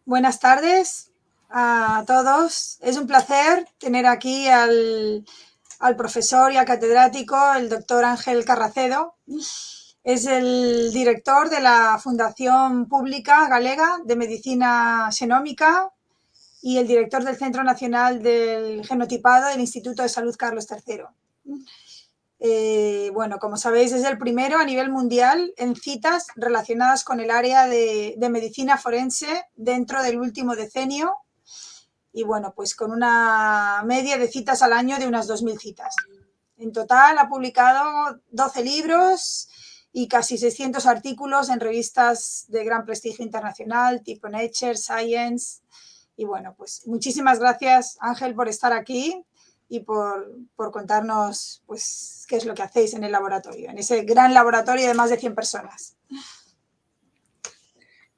Buenas tardes a todos. Es un placer tener aquí al profesor y al catedrático, el doctor Ángel Carracedo. Es el director de la Fundación Pública Galega de Medicina Xenómica y el director del Centro Nacional del Genotipado del Instituto de Salud Carlos III. Bueno, como sabéis, es el primero a nivel mundial en citas relacionadas con el área de medicina forense dentro del último decenio y bueno, pues con una media de citas al año de unas 2.000 citas. En total ha publicado 12 libros y casi 600 artículos en revistas de gran prestigio internacional tipo Nature, Science. Y bueno, pues muchísimas gracias, Ángel, por estar aquí y por contarnos pues, qué es lo que hacéis en el laboratorio, en ese gran laboratorio de más de 100 personas.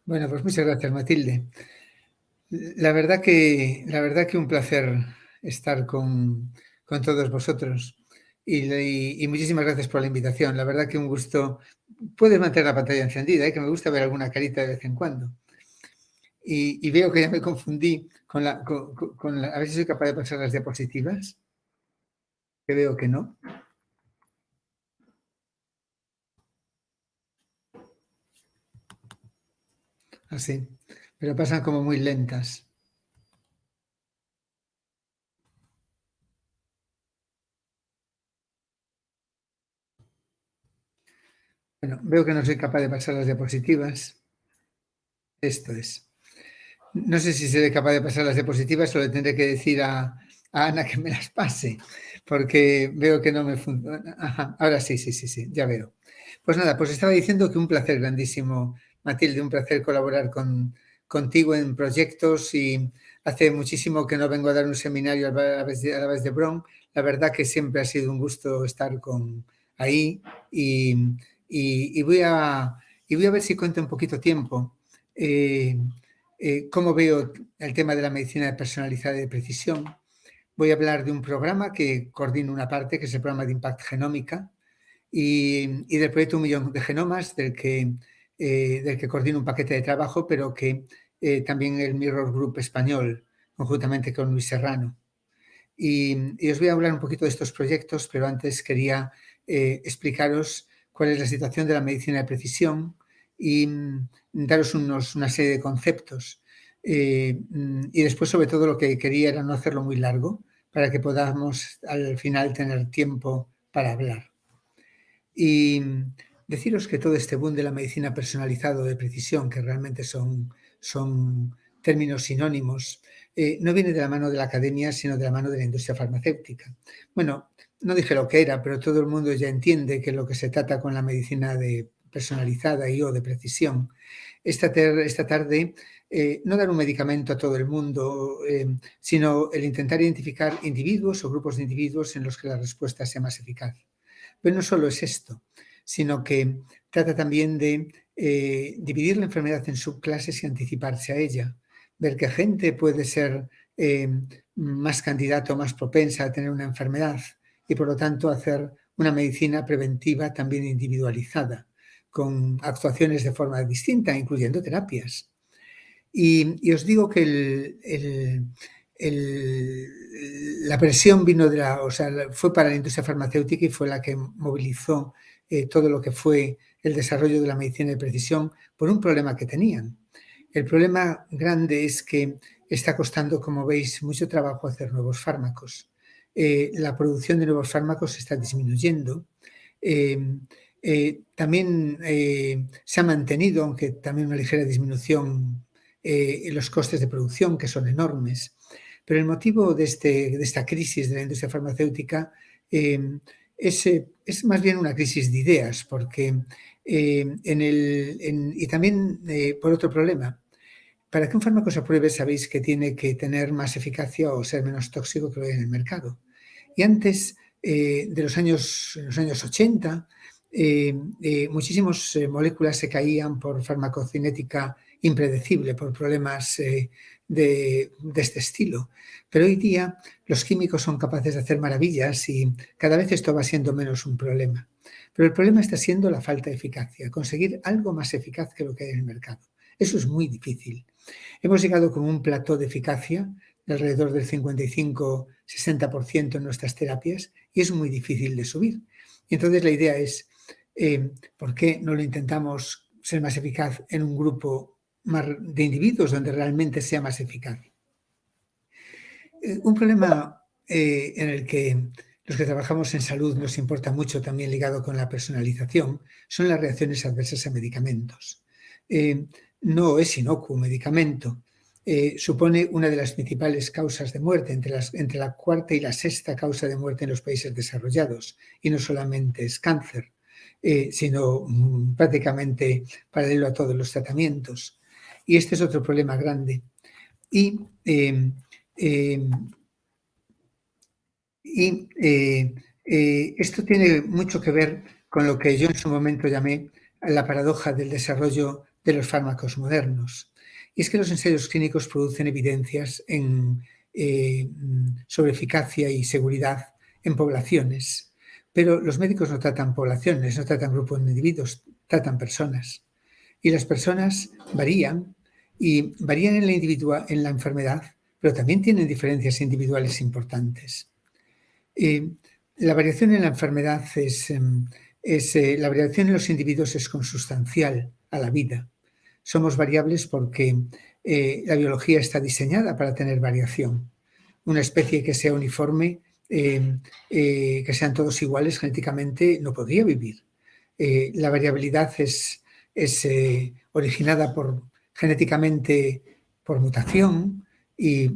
Bueno, pues muchas gracias, Matilde. La verdad que un placer estar con todos vosotros y muchísimas gracias por la invitación. La verdad que un gusto. Puedes mantener la pantalla encendida, que me gusta ver alguna carita de vez en cuando. Y veo que ya me confundí con la... A ver si soy capaz de pasar las diapositivas, que veo que no. Así, pero pasan como muy lentas. Bueno, veo que no soy capaz de pasar las diapositivas. Esto es. No sé si seré capaz de pasar las diapositivas o le tendré que decir a Ana que me las pase, porque veo que no me funciona. Ajá, ahora sí, ya veo. Pues nada, pues estaba diciendo que un placer grandísimo, Matilde, un placer colaborar contigo en proyectos y hace muchísimo que no vengo a dar un seminario a la vez de Bron. La verdad que siempre ha sido un gusto estar ahí y voy a ver si cuento un poquito tiempo. Cómo veo el tema de la medicina personalizada y de precisión. Voy a hablar de un programa que coordino una parte, que es el programa de Impact Genómica, y del proyecto 1 millón de genomas, del que coordino un paquete de trabajo, pero que también el Mirror Group español, conjuntamente con Luis Serrano. Y os voy a hablar un poquito de estos proyectos, pero antes quería explicaros cuál es la situación de la medicina de precisión y daros una serie de conceptos. Y después, sobre todo, lo que quería era no hacerlo muy largo para que podamos al final tener tiempo para hablar. Y deciros que todo este boom de la medicina personalizada de precisión, que realmente son términos sinónimos, no viene de la mano de la academia, sino de la mano de la industria farmacéutica. Bueno, no dije lo que era, pero todo el mundo ya entiende que lo que se trata con la medicina personalizada o de precisión. Esta tarde, no dar un medicamento a todo el mundo, sino el intentar identificar individuos o grupos de individuos en los que la respuesta sea más eficaz. Pero no solo es esto, sino que trata también de dividir la enfermedad en subclases y anticiparse a ella. Ver qué gente puede ser más candidato, más propensa a tener una enfermedad y, por lo tanto, hacer una medicina preventiva también individualizada, con actuaciones de forma distinta, incluyendo terapias. Y os digo que la presión vino fue para la industria farmacéutica y fue la que movilizó todo lo que fue el desarrollo de la medicina de precisión por un problema que tenían. El problema grande es que está costando, como veis, mucho trabajo hacer nuevos fármacos. La producción de nuevos fármacos está disminuyendo. También se ha mantenido, aunque también una ligera disminución, los costes de producción, que son enormes. Pero el motivo de esta crisis de la industria farmacéutica es más bien una crisis de ideas, porque y también por otro problema. Para que un fármaco se apruebe, sabéis que tiene que tener más eficacia o ser menos tóxico que lo hay en el mercado. Y antes de los años 80, muchísimas moléculas se caían por farmacocinética impredecible, por problemas de este estilo. Pero hoy día los químicos son capaces de hacer maravillas y cada vez esto va siendo menos un problema. Pero el problema está siendo la falta de eficacia, conseguir algo más eficaz que lo que hay en el mercado. Eso es muy difícil. Hemos llegado con un plató de eficacia de alrededor del 55-60% en nuestras terapias y es muy difícil de subir. Y entonces la idea es, ¿por qué no lo intentamos ser más eficaz en un grupo de individuos donde realmente sea más eficaz? Un problema en el que los que trabajamos en salud nos importa mucho, también ligado con la personalización, son las reacciones adversas a medicamentos. No es inocuo un medicamento. Supone una de las principales causas de muerte, entre la cuarta y la sexta causa de muerte en los países desarrollados. Y no solamente es cáncer, sino prácticamente paralelo a todos los tratamientos. Y este es otro problema grande. Y esto tiene mucho que ver con lo que yo en su momento llamé la paradoja del desarrollo de los fármacos modernos. Y es que los ensayos clínicos producen evidencias sobre eficacia y seguridad en poblaciones, pero los médicos no tratan poblaciones, no tratan grupos de individuos, tratan personas. Y las personas varían, y varían en la enfermedad, pero también tienen diferencias individuales importantes. La variación en la enfermedad la variación en los individuos es consustancial a la vida. Somos variables porque la biología está diseñada para tener variación. Una especie que sea uniforme, que sean todos iguales genéticamente, no podría vivir. La variabilidad es originada genéticamente por mutación y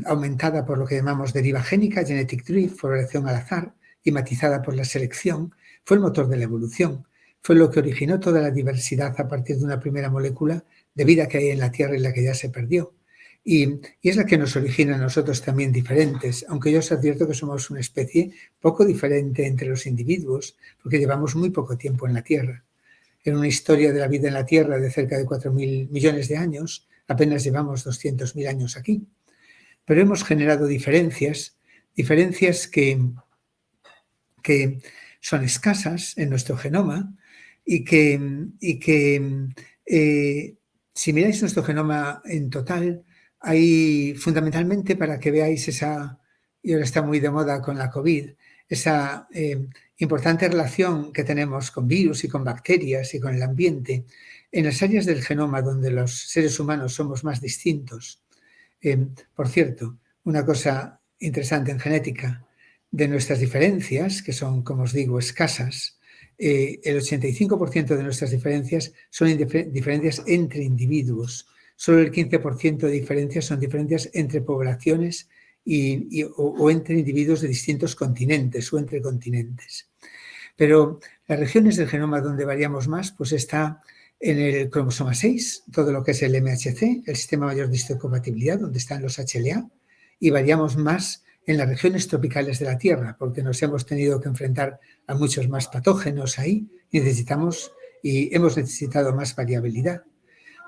aumentada por lo que llamamos deriva génica, genetic drift, por elección al azar, y matizada por la selección, fue el motor de la evolución. Fue lo que originó toda la diversidad a partir de una primera molécula de vida que hay en la Tierra y la que ya se perdió. Y es la que nos origina a nosotros también diferentes, aunque yo os advierto que somos una especie poco diferente entre los individuos, porque llevamos muy poco tiempo en la Tierra. En una historia de la vida en la Tierra de cerca de 4.000 millones de años, apenas llevamos 200.000 años aquí. Pero hemos generado diferencias que son escasas en nuestro genoma y que si miráis nuestro genoma en total, hay fundamentalmente, para que veáis y ahora está muy de moda con la COVID, esa importante relación que tenemos con virus y con bacterias y con el ambiente, en las áreas del genoma donde los seres humanos somos más distintos. Por cierto, una cosa interesante en genética, de nuestras diferencias, que son, como os digo, escasas, el 85% de nuestras diferencias son diferencias entre individuos. Solo el 15% de diferencias son diferencias entre poblaciones o entre individuos de distintos continentes o entre continentes. Pero las regiones del genoma donde variamos más, pues está en el cromosoma 6, todo lo que es el MHC, el sistema mayor de histocompatibilidad, donde están los HLA, y variamos más en las regiones tropicales de la Tierra, porque nos hemos tenido que enfrentar a muchos más patógenos ahí y hemos necesitado más variabilidad.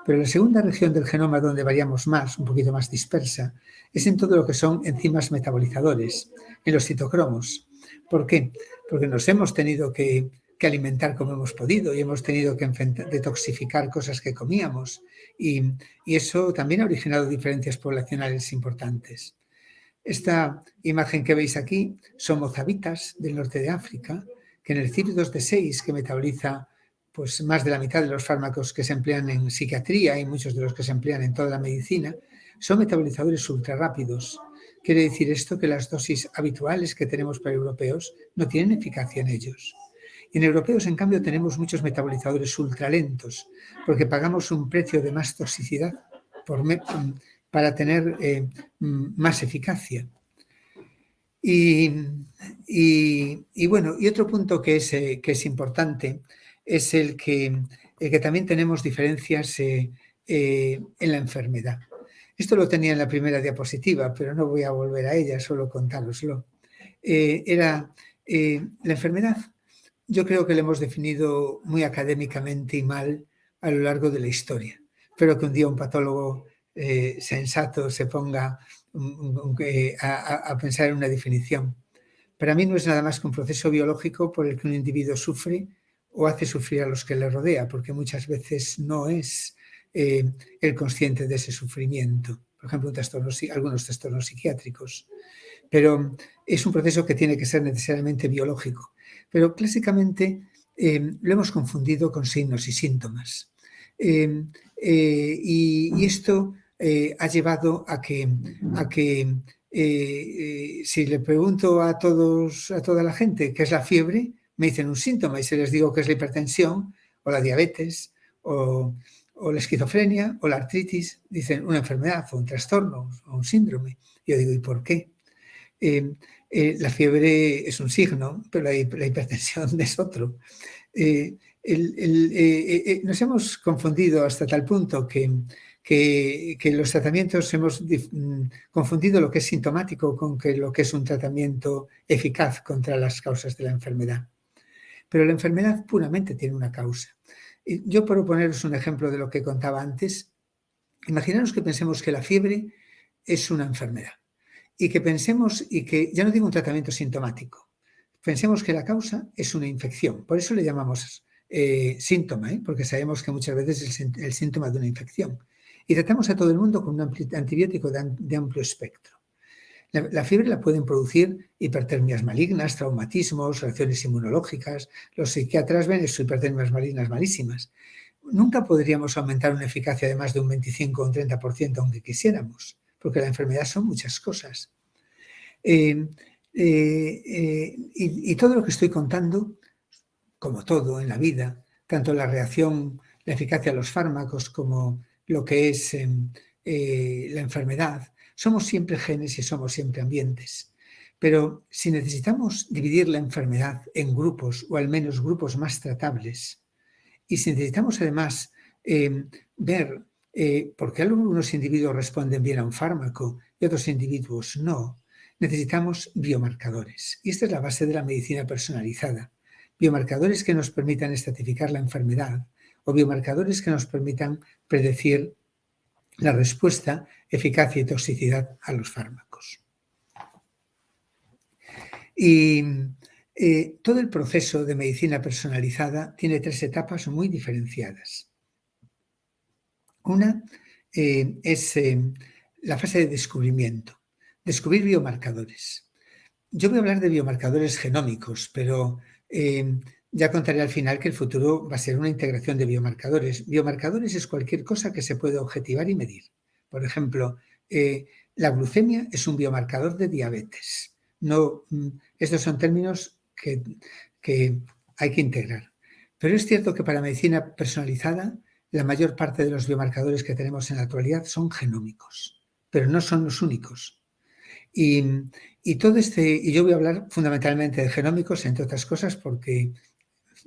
Pero la segunda región del genoma donde variamos más, un poquito más dispersa, es en todo lo que son enzimas metabolizadores, en los citocromos. ¿Por qué? Porque nos hemos tenido que alimentar como hemos podido y hemos tenido que detoxificar cosas que comíamos y eso también ha originado diferencias poblacionales importantes. Esta imagen que veis aquí son mozabitas del norte de África, que en el CYP2D6, que metaboliza pues, más de la mitad de los fármacos que se emplean en psiquiatría y muchos de los que se emplean en toda la medicina, son metabolizadores ultra rápidos. Quiere decir esto que las dosis habituales que tenemos para europeos no tienen eficacia en ellos. Y en europeos, en cambio, tenemos muchos metabolizadores ultralentos, porque pagamos un precio de más toxicidad para tener más eficacia. Y otro punto que es importante es el que también tenemos diferencias en la enfermedad. Esto lo tenía en la primera diapositiva, pero no voy a volver a ella, solo contároslo. La enfermedad, yo creo que la hemos definido muy académicamente y mal a lo largo de la historia. Espero que un día un patólogo sensato se ponga a pensar en una definición. Para mí no es nada más que un proceso biológico por el que un individuo sufre o hace sufrir a los que le rodea, porque muchas veces no es el consciente de ese sufrimiento. Por ejemplo, algunos trastornos psiquiátricos. Pero es un proceso que tiene que ser necesariamente biológico. Pero clásicamente lo hemos confundido con signos y síntomas. Y esto ha llevado a que si le pregunto a toda la gente qué es la fiebre, me dicen un síntoma, y si les digo que es la hipertensión o la diabetes o la esquizofrenia o la artritis, dicen una enfermedad o un trastorno o un síndrome. Yo digo, ¿y por qué? La fiebre es un signo, pero la hipertensión es otro. Nos hemos confundido hasta tal punto que los tratamientos hemos confundido lo que es sintomático con lo que es un tratamiento eficaz contra las causas de la enfermedad. Pero la enfermedad puramente tiene una causa. Yo, por poneros un ejemplo de lo que contaba antes, imaginaros que pensemos que la fiebre es una enfermedad y que pensemos, y que ya no digo un tratamiento sintomático, pensemos que la causa es una infección. Por eso le llamamos síntoma, porque sabemos que muchas veces es el síntoma de una infección. Y tratamos a todo el mundo con un antibiótico de amplio espectro. La fiebre la pueden producir hipertermias malignas, traumatismos, reacciones inmunológicas. Los psiquiatras ven eso, hipertermias malignas malísimas. Nunca podríamos aumentar una eficacia de más de un 25 o un 30%, aunque quisiéramos, porque la enfermedad son muchas cosas. Y todo lo que estoy contando, como todo en la vida, tanto la reacción, la eficacia de los fármacos como lo que es la enfermedad, somos siempre genes y somos siempre ambientes. Pero si necesitamos dividir la enfermedad en grupos, o al menos grupos más tratables, y si necesitamos además ver por qué algunos individuos responden bien a un fármaco y otros individuos no, necesitamos biomarcadores. Y esta es la base de la medicina personalizada. Biomarcadores que nos permitan estratificar la enfermedad o biomarcadores que nos permitan predecir la respuesta, eficacia y toxicidad a los fármacos. Y todo el proceso de medicina personalizada tiene 3 etapas muy diferenciadas. Una es la fase de descubrimiento, descubrir biomarcadores. Yo voy a hablar de biomarcadores genómicos, pero ya contaré al final que el futuro va a ser una integración de biomarcadores. Biomarcadores es cualquier cosa que se puede objetivar y medir. Por ejemplo, la glucemia es un biomarcador de diabetes. No, estos son términos que hay que integrar. Pero es cierto que para medicina personalizada, la mayor parte de los biomarcadores que tenemos en la actualidad son genómicos, pero no son los únicos. Y yo voy a hablar fundamentalmente de genómicos, entre otras cosas, porque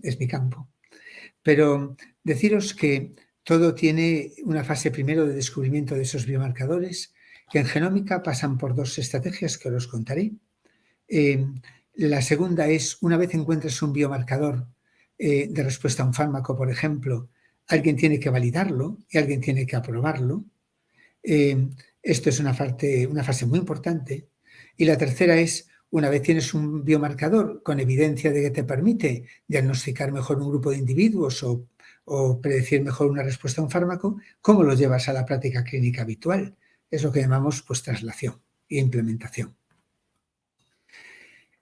es mi campo. Pero deciros que todo tiene una fase primero de descubrimiento de esos biomarcadores, que en genómica pasan por 2 estrategias que os contaré. La segunda es, una vez encuentres un biomarcador de respuesta a un fármaco, por ejemplo, alguien tiene que validarlo y alguien tiene que aprobarlo. Esto es una fase muy importante. Y la tercera es, una vez tienes un biomarcador con evidencia de que te permite diagnosticar mejor un grupo de individuos o predecir mejor una respuesta a un fármaco, ¿cómo lo llevas a la práctica clínica habitual? Es lo que llamamos pues translación e implementación.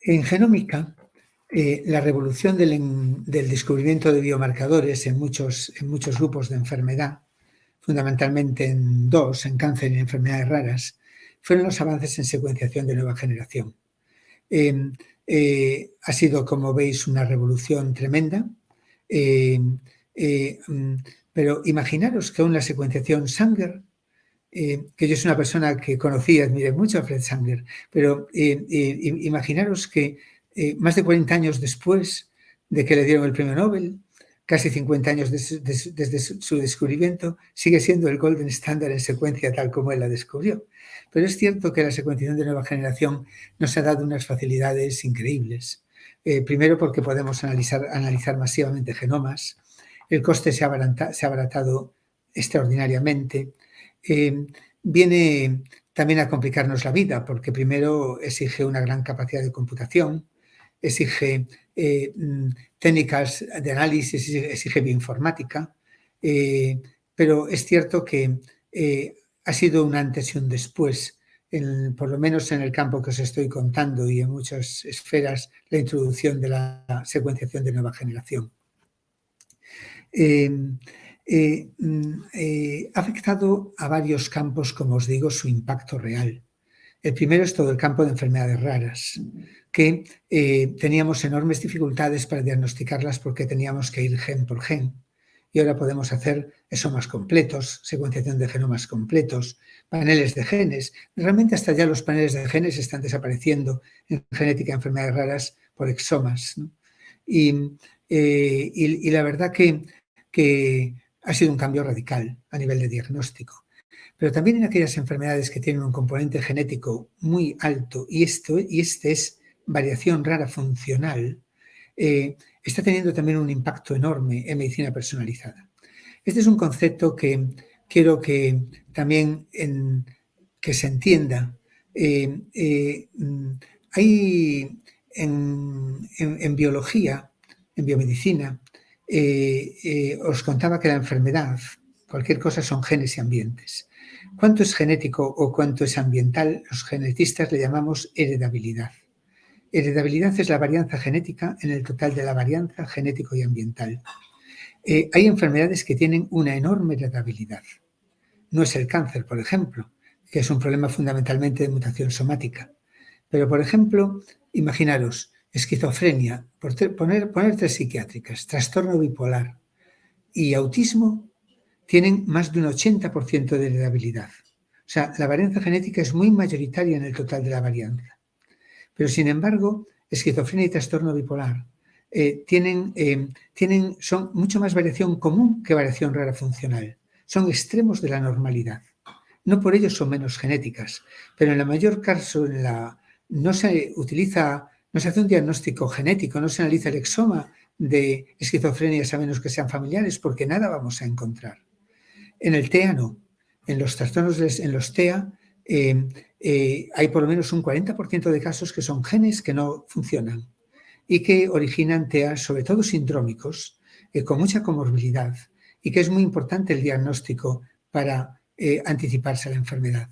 En genómica, la revolución del descubrimiento de biomarcadores en muchos grupos de enfermedad, fundamentalmente en 2, en cáncer y en enfermedades raras, fueron los avances en secuenciación de nueva generación. Ha sido, como veis, una revolución tremenda, pero imaginaros que aún la secuenciación Sanger, que yo soy una persona que conocí y admiré mucho a Fred Sanger, pero imaginaros que más de 40 años después de que le dieron el premio Nobel, casi 50 años desde su descubrimiento, sigue siendo el golden standard en secuencia tal como él la descubrió. Pero es cierto que la secuenciación de nueva generación nos ha dado unas facilidades increíbles. Primero porque podemos analizar masivamente genomas, el coste se ha abaratado extraordinariamente. Viene también a complicarnos la vida porque primero exige una gran capacidad de computación, exige técnicas de análisis, exige bioinformática, pero es cierto que ha sido un antes y un después, por lo menos en el campo que os estoy contando y en muchas esferas, la introducción de la secuenciación de nueva generación. Ha afectado a varios campos, como os digo, su impacto real. El primero es todo el campo de enfermedades raras, que teníamos enormes dificultades para diagnosticarlas porque teníamos que ir gen por gen. Y ahora podemos hacer exomas completos, secuenciación de genomas completos, paneles de genes. Realmente hasta ya los paneles de genes están desapareciendo en genética de enfermedades raras por exomas, ¿no? Y la verdad que ha sido un cambio radical a nivel de diagnóstico. Pero también en aquellas enfermedades que tienen un componente genético muy alto, y este es variación rara funcional, está teniendo también un impacto enorme en medicina personalizada. Este es un concepto que quiero que también que se entienda. Hay en biología, en biomedicina, os contaba que la enfermedad, cualquier cosa, son genes y ambientes. ¿Cuánto es genético o cuánto es ambiental? Los genetistas le llamamos heredabilidad. Heredabilidad es la varianza genética en el total de la varianza genético y ambiental. Hay enfermedades que tienen una enorme heredabilidad. No es el cáncer, por ejemplo, que es un problema fundamentalmente de mutación somática. Pero, por ejemplo, imaginaros, esquizofrenia, poner tres psiquiátricas, trastorno bipolar y autismo tienen más de un 80% de heredabilidad. O sea, la varianza genética es muy mayoritaria en el total de la varianza. Pero, sin embargo, esquizofrenia y trastorno bipolar son mucho más variación común que variación rara funcional. Son extremos de la normalidad. No por ello son menos genéticas, pero en la mayor caso no se hace un diagnóstico genético, no se analiza el exoma de esquizofrenia a menos que sean familiares, porque nada vamos a encontrar. En el TEA no. En los trastornos, en los TEA, hay por lo menos un 40% de casos que son genes que no funcionan y que originan TEA, sobre todo sindrómicos, con mucha comorbilidad, y que es muy importante el diagnóstico para anticiparse a la enfermedad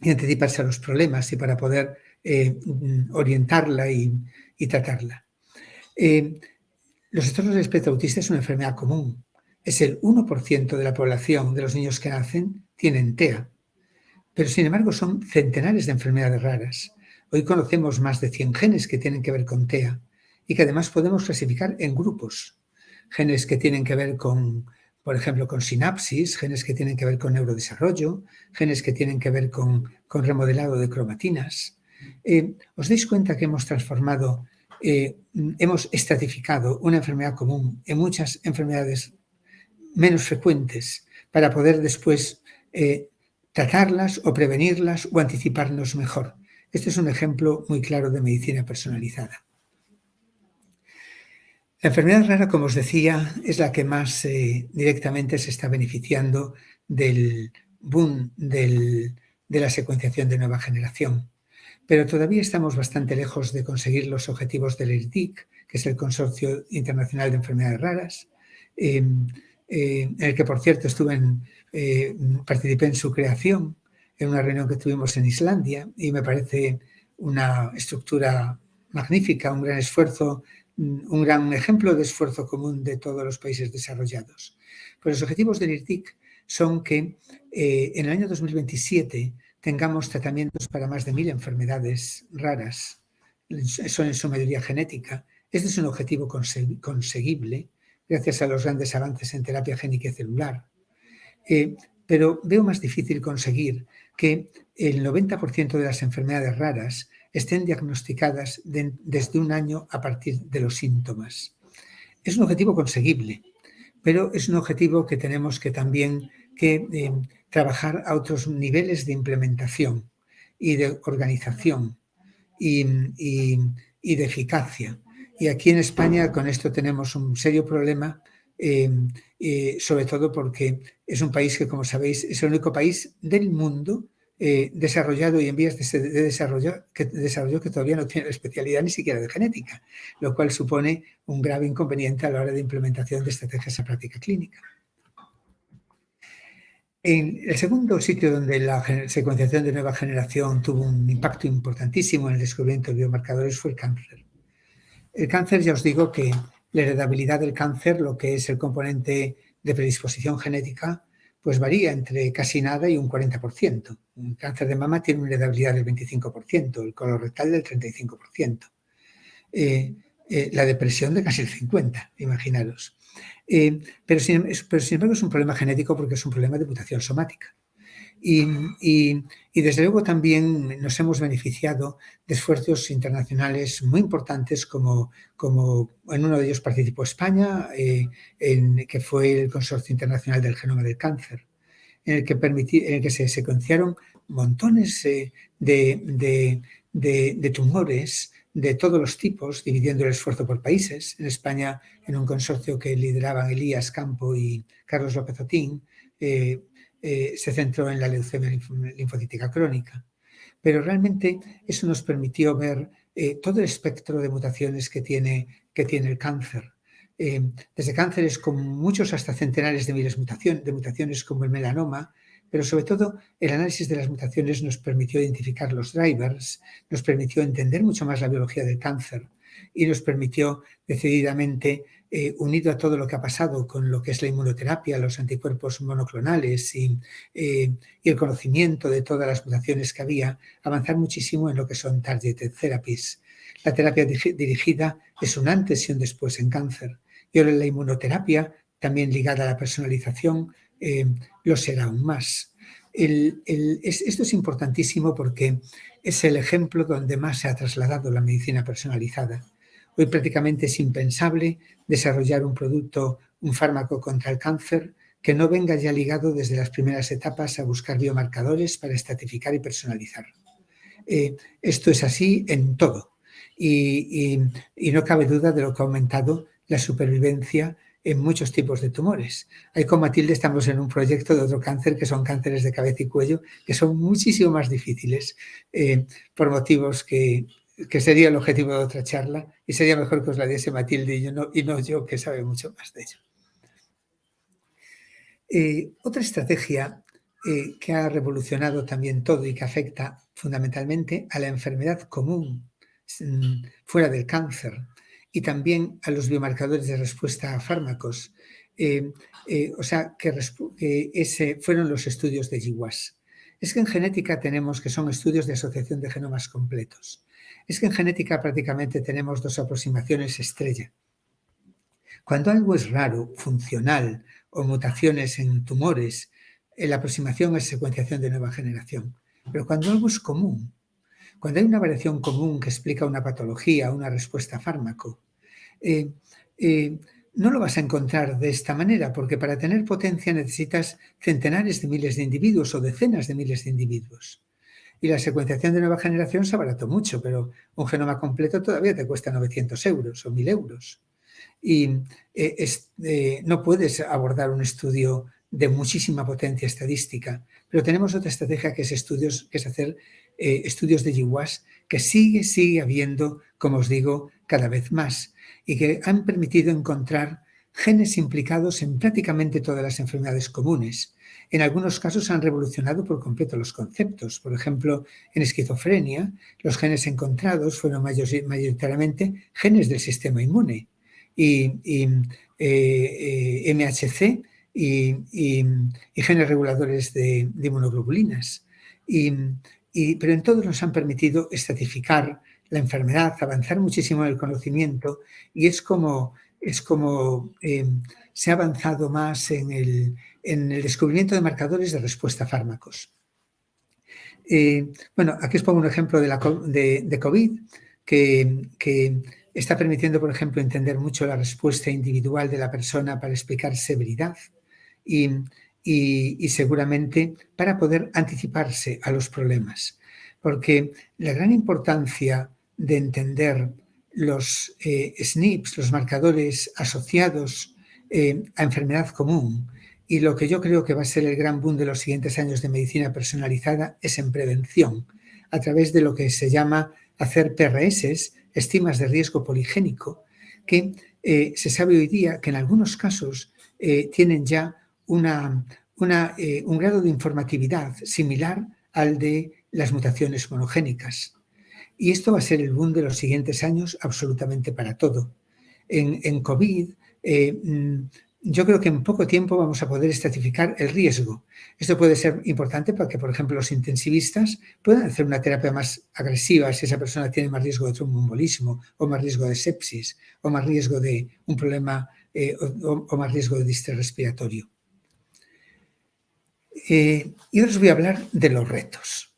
y anticiparse a los problemas y para poder orientarla y tratarla. Los trastornos del espectro autista es una enfermedad común. Es el 1% de la población de los niños que nacen tienen TEA, pero sin embargo son centenares de enfermedades raras. Hoy conocemos más de 100 genes que tienen que ver con TEA y que además podemos clasificar en grupos. Genes que tienen que ver con, por ejemplo, con sinapsis, genes que tienen que ver con neurodesarrollo, genes que tienen que ver con remodelado de cromatinas. ¿Os dais cuenta que hemos transformado, hemos estratificado una enfermedad común en muchas enfermedades menos frecuentes para poder después tratarlas o prevenirlas o anticiparnos mejor? Este es un ejemplo muy claro de medicina personalizada. La enfermedad rara, como os decía, es la que más directamente se está beneficiando del boom de la secuenciación de nueva generación. Pero todavía estamos bastante lejos de conseguir los objetivos del IRDIC, que es el Consorcio Internacional de Enfermedades Raras, en el que, por cierto, participé en su creación, en una reunión que tuvimos en Islandia, y me parece una estructura magnífica, un gran esfuerzo, un gran ejemplo de esfuerzo común de todos los países desarrollados. Pues los objetivos del IRDIC son que en el año 2027 tengamos tratamientos para más de 1000 enfermedades raras, son en su mayoría genética. Este es un objetivo conseguible gracias a los grandes avances en terapia génica y celular. Pero veo más difícil conseguir que el 90% de las enfermedades raras estén diagnosticadas desde un año a partir de los síntomas. Es un objetivo conseguible, pero es un objetivo que tenemos que también trabajar a otros niveles de implementación y de organización y de eficacia. Y aquí en España con esto tenemos un serio problema, sobre todo porque es un país que, como sabéis, es el único país del mundo desarrollado y en vías de desarrollo que todavía no tiene la especialidad ni siquiera de genética, lo cual supone un grave inconveniente a la hora de implementación de estrategias en práctica clínica. En el segundo sitio donde la secuenciación de nueva generación tuvo un impacto importantísimo en el descubrimiento de biomarcadores fue el cáncer. El cáncer, ya os digo que la heredabilidad del cáncer, lo que es el componente de predisposición genética, pues varía entre casi nada y un 40%. El cáncer de mama tiene una heredabilidad del 25%, el colorectal del 35%, la depresión de casi el 50%, imaginaros. Pero sin embargo es un problema genético porque es un problema de mutación somática. Y desde luego también nos hemos beneficiado de esfuerzos internacionales muy importantes como en uno de ellos participó España, que fue el Consorcio Internacional del Genoma del Cáncer, en el que se secuenciaron montones de tumores de todos los tipos, dividiendo el esfuerzo por países. En España, en un consorcio que lideraban Elías Campo y Carlos López Otín, se centró en la leucemia linfocítica crónica. Pero realmente eso nos permitió ver todo el espectro de mutaciones que tiene el cáncer. Desde cánceres con muchos hasta centenares de miles de mutaciones como el melanoma, pero sobre todo el análisis de las mutaciones nos permitió identificar los drivers, nos permitió entender mucho más la biología del cáncer y nos permitió decididamente, unido a todo lo que ha pasado con lo que es la inmunoterapia, los anticuerpos monoclonales y el conocimiento de todas las mutaciones que había, avanzar muchísimo en lo que son targeted therapies. La terapia dirigida es un antes y un después en cáncer. Y ahora la inmunoterapia, también ligada a la personalización, lo será aún más. Esto es importantísimo porque es el ejemplo donde más se ha trasladado la medicina personalizada. Hoy prácticamente es impensable desarrollar un producto, un fármaco contra el cáncer que no venga ya ligado desde las primeras etapas a buscar biomarcadores para estratificar y personalizar. Esto es así en todo y no cabe duda de lo que ha aumentado la supervivencia en muchos tipos de tumores. Ahí con Matilde estamos en un proyecto de otro cáncer que son cánceres de cabeza y cuello, que son muchísimo más difíciles por motivos que sería el objetivo de otra charla y sería mejor que os la diese Matilde y no yo, que sabe mucho más de ello. Otra estrategia que ha revolucionado también todo y que afecta fundamentalmente a la enfermedad común fuera del cáncer y también a los biomarcadores de respuesta a fármacos, o sea, que ese fueron los estudios de GWAS. Es que en genética tenemos que son estudios de asociación de genomas completos. Es que en genética prácticamente tenemos dos aproximaciones estrella. Cuando algo es raro, funcional o mutaciones en tumores, la aproximación es secuenciación de nueva generación. Pero cuando algo es común, cuando hay una variación común que explica una patología, una respuesta a fármaco, no lo vas a encontrar de esta manera, porque para tener potencia necesitas centenares de miles de individuos o decenas de miles de individuos. Y la secuenciación de nueva generación se abarató mucho, pero un genoma completo todavía te cuesta 900 euros o 1.000 euros. Y no puedes abordar un estudio de muchísima potencia estadística, pero tenemos otra estrategia que es hacer estudios de GWAS que sigue habiendo, como os digo, cada vez más y que han permitido encontrar genes implicados en prácticamente todas las enfermedades comunes. En algunos casos han revolucionado por completo los conceptos. Por ejemplo, en esquizofrenia, los genes encontrados fueron mayoritariamente genes del sistema inmune y MHC y genes reguladores de inmunoglobulinas. Pero en todos nos han permitido estratificar la enfermedad, avanzar muchísimo en el conocimiento y es como se ha avanzado más en el descubrimiento de marcadores de respuesta a fármacos. Bueno, aquí os pongo un ejemplo de COVID que está permitiendo, por ejemplo, entender mucho la respuesta individual de la persona para explicar severidad y seguramente para poder anticiparse a los problemas. Porque la gran importancia de entender los SNPs, los marcadores asociados a enfermedad común, Y lo que yo creo que va a ser el gran boom de los siguientes años de medicina personalizada es en prevención, a través de lo que se llama hacer PRS, estimas de riesgo poligénico, que se sabe hoy día que en algunos casos tienen ya un grado de informatividad similar al de las mutaciones monogénicas. Y esto va a ser el boom de los siguientes años absolutamente para todo. En COVID, yo creo que en poco tiempo vamos a poder estratificar el riesgo. Esto puede ser importante para que, por ejemplo, los intensivistas puedan hacer una terapia más agresiva si esa persona tiene más riesgo de tromboembolismo o más riesgo de sepsis o más riesgo de un problema o más riesgo de distrés respiratorio. Y ahora os voy a hablar de los retos.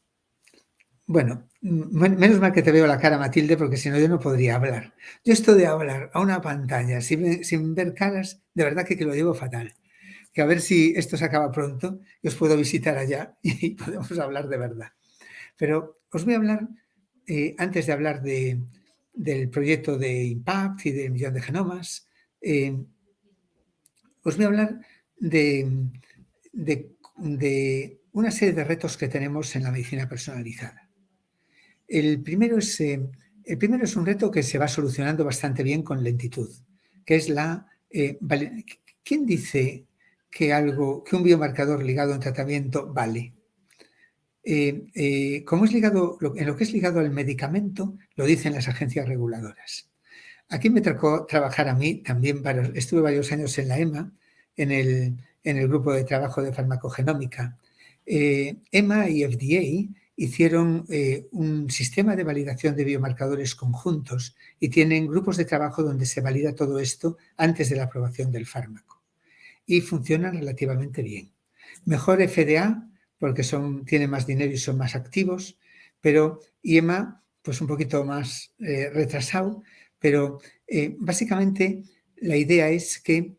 Bueno, menos mal que te veo la cara, Matilde, porque si no yo no podría hablar. Yo esto de hablar a una pantalla sin ver caras, de verdad que lo llevo fatal. Que a ver si esto se acaba pronto y os puedo visitar allá y podemos hablar de verdad. Pero os voy a hablar, antes de hablar del proyecto de Impact y del millón de genomas, os voy a hablar de una serie de retos que tenemos en la medicina personalizada. El primero es un reto que se va solucionando bastante bien con lentitud, que es ¿quién dice que un biomarcador ligado a un tratamiento vale? Como es ligado, en lo que es ligado al medicamento, lo dicen las agencias reguladoras. Aquí me tocó trabajar a mí también, estuve varios años en la EMA, en el grupo de trabajo de farmacogenómica. EMA y FDA hicieron un sistema de validación de biomarcadores conjuntos y tienen grupos de trabajo donde se valida todo esto antes de la aprobación del fármaco. Y funcionan relativamente bien. Mejor FDA porque tienen más dinero y son más activos, pero EMA pues un poquito más retrasado, pero básicamente la idea es que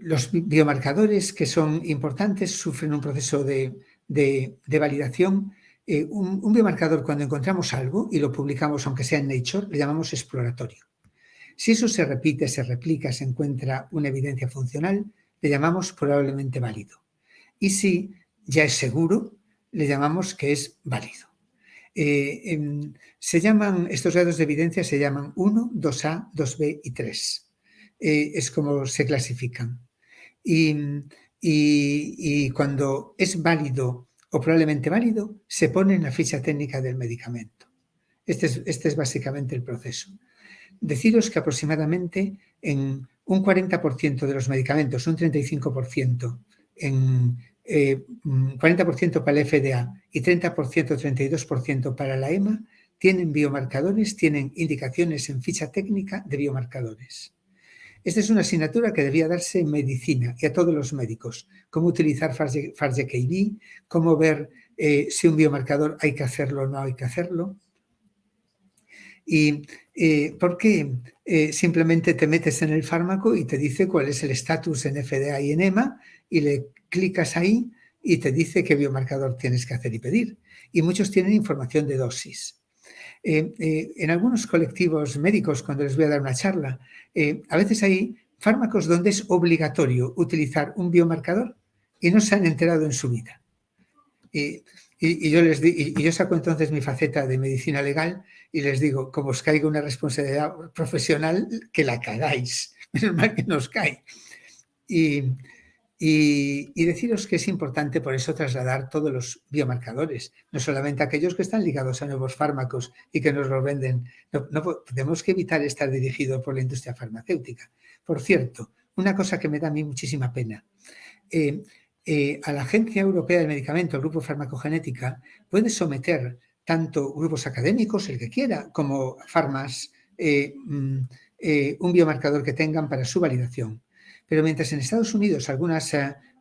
los biomarcadores que son importantes sufren un proceso de validación. Un biomarcador, cuando encontramos algo y lo publicamos, aunque sea en Nature, le llamamos exploratorio. Si eso se repite, se replica, se encuentra una evidencia funcional, le llamamos probablemente válido. Y si ya es seguro, le llamamos que es válido. Estos grados de evidencia se llaman 1, 2A, 2B y 3. Es como se clasifican. Y cuando es válido o probablemente válido, se pone en la ficha técnica del medicamento. Este es básicamente el proceso. Deciros que aproximadamente en un 40% de los medicamentos, un 35%, 40% para el FDA y 30%, 32% para la EMA, tienen biomarcadores, tienen indicaciones en ficha técnica de biomarcadores. Esta es una asignatura que debía darse en medicina y a todos los médicos. Cómo utilizar FAST-KB, cómo ver si un biomarcador hay que hacerlo o no hay que hacerlo. ¿Y por qué simplemente te metes en el fármaco y te dice cuál es el estatus en FDA y en EMA y le clicas ahí y te dice qué biomarcador tienes que hacer y pedir? Y muchos tienen información de dosis. En algunos colectivos médicos, cuando les voy a dar una charla, a veces hay fármacos donde es obligatorio utilizar un biomarcador y no se han enterado en su vida. Y yo saco entonces mi faceta de medicina legal y les digo, como os caiga una responsabilidad profesional, que la cagáis. Menos mal que nos cae. Y deciros que es importante por eso trasladar todos los biomarcadores, no solamente aquellos que están ligados a nuevos fármacos y que nos los venden. No tenemos que evitar estar dirigidos por la industria farmacéutica. Por cierto, una cosa que me da a mí muchísima pena. A la Agencia Europea del Medicamento, el Grupo Farmacogenética, puede someter tanto grupos académicos, el que quiera, como farmas, un biomarcador que tengan para su validación. Pero mientras en Estados Unidos algunas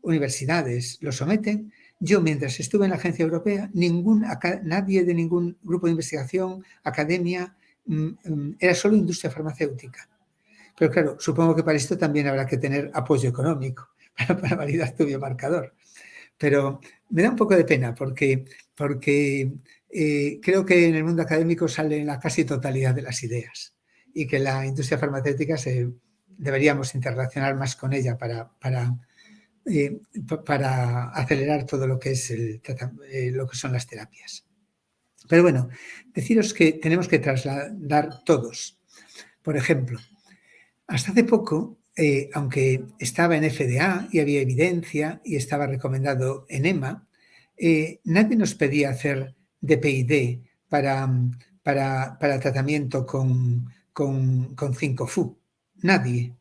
universidades lo someten, yo mientras estuve en la Agencia Europea, nadie de ningún grupo de investigación, academia, era solo industria farmacéutica. Pero claro, supongo que para esto también habrá que tener apoyo económico para validar tu biomarcador. Pero me da un poco de pena porque creo que en el mundo académico salen la casi totalidad de las ideas y que la industria farmacéutica se deberíamos interrelacionar más con ella para acelerar todo lo que es lo que son las terapias. Pero bueno, deciros que tenemos que trasladar todos. Por ejemplo, hasta hace poco, aunque estaba en FDA y había evidencia y estaba recomendado en EMA, nadie nos pedía hacer DPID para tratamiento con 5-FU. Nadie.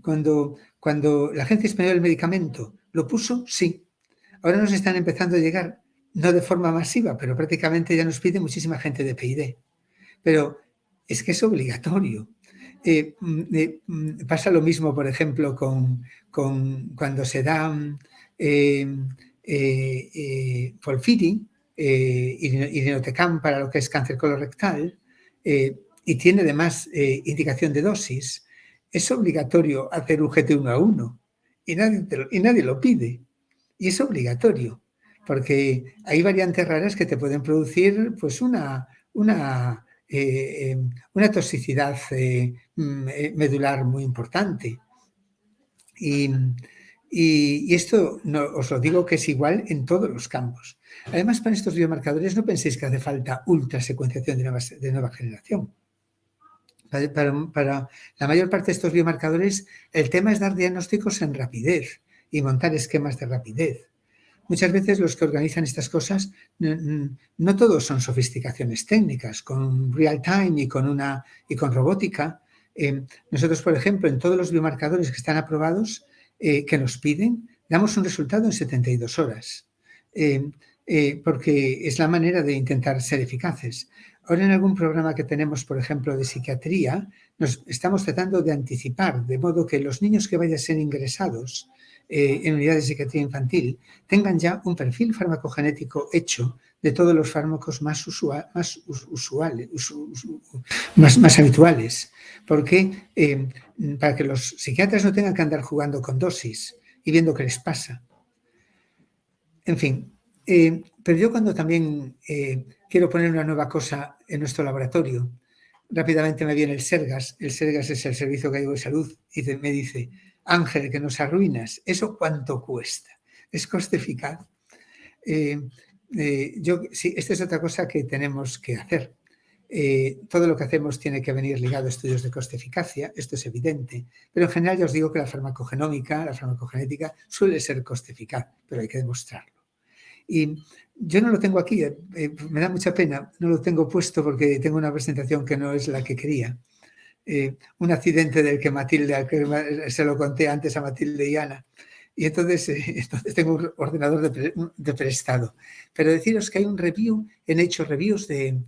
Cuando la Agencia Española del Medicamento lo puso, sí. Ahora nos están empezando a llegar, no de forma masiva, pero prácticamente ya nos pide muchísima gente DPID. Pero es que es obligatorio. Pasa lo mismo, por ejemplo, cuando se da Folfiri, Irinotecan para lo que es cáncer colorectal, y tiene además indicación de dosis, es obligatorio hacer un GT1A1 y nadie lo pide. Y es obligatorio, porque hay variantes raras que te pueden producir pues una toxicidad medular muy importante. Y esto os lo digo que es igual en todos los campos. Además, para estos biomarcadores no penséis que hace falta ultrasecuenciación de nueva generación. Para la mayor parte de estos biomarcadores, el tema es dar diagnósticos en rapidez y montar esquemas de rapidez. Muchas veces los que organizan estas cosas no todos son sofisticaciones técnicas, con real time y con robótica. Nosotros, por ejemplo, en todos los biomarcadores que están aprobados, que nos piden, damos un resultado en 72 horas, porque es la manera de intentar ser eficaces. Ahora en algún programa que tenemos, por ejemplo, de psiquiatría, nos estamos tratando de anticipar, de modo que los niños que vayan a ser ingresados en unidades de psiquiatría infantil tengan ya un perfil farmacogenético hecho de todos los fármacos más habituales, porque para que los psiquiatras no tengan que andar jugando con dosis y viendo qué les pasa. En fin, pero yo cuando también quiero poner una nueva cosa en nuestro laboratorio, rápidamente me viene el SERGAS. El SERGAS es el Servicio Gallego de Salud y me dice: Ángel, que nos arruinas, ¿eso cuánto cuesta? ¿Es coste eficaz? Sí, esta es otra cosa que tenemos que hacer. Todo lo que hacemos tiene que venir ligado a estudios de coste-eficacia, esto es evidente, pero en general ya os digo que la farmacogenómica, la farmacogenética suele ser coste-eficaz, pero hay que demostrarlo. Y yo no lo tengo aquí, me da mucha pena, no lo tengo puesto porque tengo una presentación que no es la que quería. Un accidente del que Matilde, se lo conté antes a Matilde y Ana, y entonces tengo un ordenador de prestado. Pero deciros que hay un review, he hecho reviews de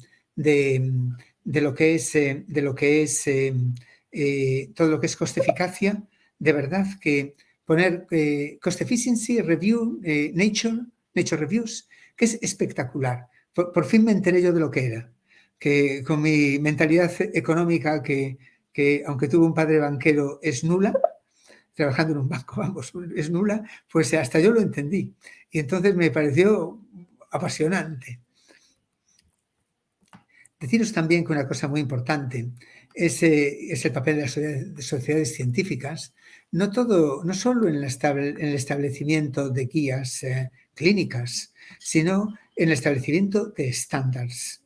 lo que es todo lo que es coste-eficacia. De verdad que poner cost efficiency review, Nature Reviews, que es espectacular. Por fin me enteré yo de lo que era, que con mi mentalidad económica que aunque tuve un padre banquero es nula, trabajando en un banco, vamos, es nula, pues hasta yo lo entendí. Y entonces me pareció apasionante. Deciros también que una cosa muy importante es el papel de las sociedades científicas, no solo en el establecimiento de guías clínicas, sino en el establecimiento de estándares.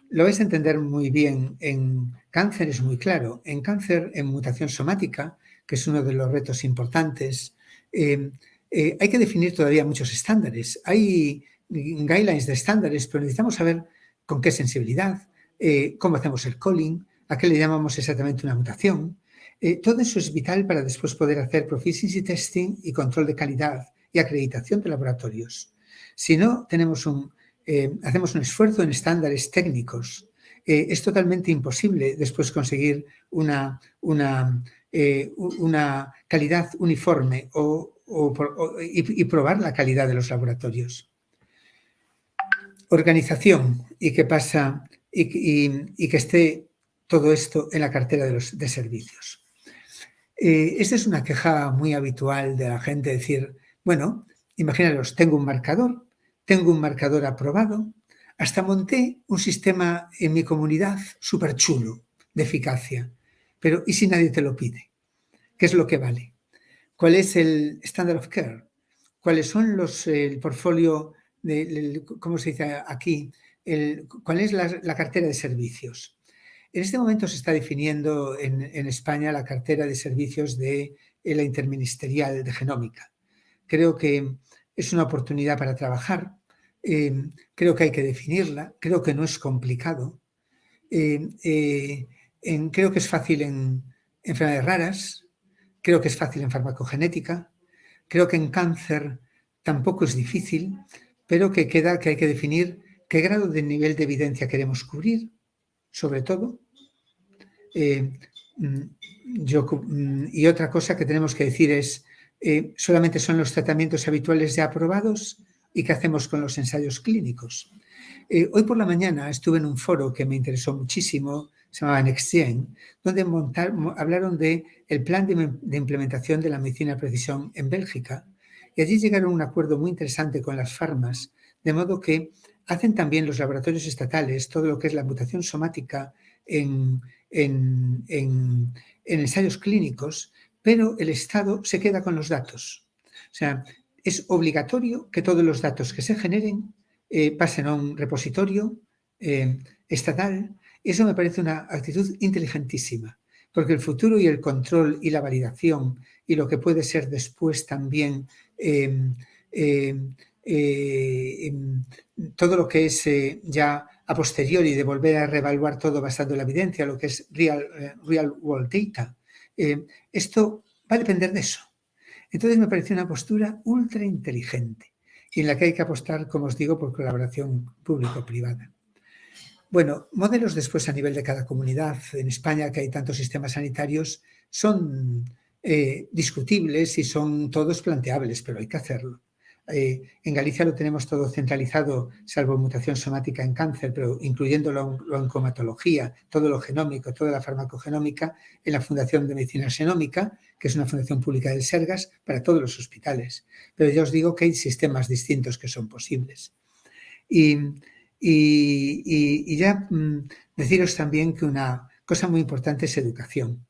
Lo vais a entender muy bien. En cáncer es muy claro. En cáncer, en mutación somática, que es uno de los retos importantes, hay que definir todavía muchos estándares. Hay guidelines de estándares, pero necesitamos saber con qué sensibilidad, cómo hacemos el calling, a qué le llamamos exactamente una mutación. Todo eso es vital para después poder hacer proficiency testing y control de calidad y acreditación de laboratorios. Si no, hacemos un esfuerzo en estándares técnicos. Es totalmente imposible después conseguir una calidad uniforme y probar la calidad de los laboratorios. Organización y qué pasa y que esté todo esto en la cartera de servicios. Esta es una queja muy habitual de la gente, decir, bueno, imaginaros, tengo un marcador aprobado, hasta monté un sistema en mi comunidad súper chulo de eficacia, Pero ¿y si nadie te lo pide? ¿Qué es lo que vale? ¿Cuál es el standard of care? ¿Cuáles son el portfolio, ¿cómo se dice aquí? ¿Cuál es la cartera de servicios? En este momento se está definiendo en España la cartera de servicios de la Interministerial de Genómica. Creo que es una oportunidad para trabajar. Creo que hay que definirla. Creo que no es complicado. Creo que es fácil en enfermedades raras. Creo que es fácil en farmacogenética. Creo que en cáncer tampoco es difícil, pero que hay que definir qué grado de nivel de evidencia queremos cubrir, sobre todo. Y otra cosa que tenemos que decir es, solamente son los tratamientos habituales ya aprobados y qué hacemos con los ensayos clínicos. Hoy por la mañana estuve en un foro que me interesó muchísimo, se llamaba NextGen, donde hablaron del plan de implementación de la medicina de precisión en Bélgica, y allí llegaron a un acuerdo muy interesante con las farmas, de modo que hacen también los laboratorios estatales todo lo que es la mutación somática en ensayos clínicos, pero el Estado se queda con los datos. O sea, es obligatorio que todos los datos que se generen pasen a un repositorio estatal. Eso me parece una actitud inteligentísima, porque el futuro y el control y la validación y lo que puede ser después también todo lo que es ya a posteriori de volver a reevaluar todo basado en la evidencia, lo que es real world data, esto va a depender de eso. Entonces me pareció una postura ultra inteligente y en la que hay que apostar, como os digo, por colaboración público-privada. Bueno, modelos después a nivel de cada comunidad. En España, que hay tantos sistemas sanitarios, son discutibles y son todos planteables, pero hay que hacerlo. En Galicia lo tenemos todo centralizado, salvo mutación somática en cáncer, pero incluyendo la oncomatología, todo lo genómico, toda la farmacogenómica, en la Fundación de Medicina Xenómica, que es una fundación pública del Sergas, para todos los hospitales. Pero ya os digo que hay sistemas distintos que son posibles. Y ya deciros también que una cosa muy importante es educación.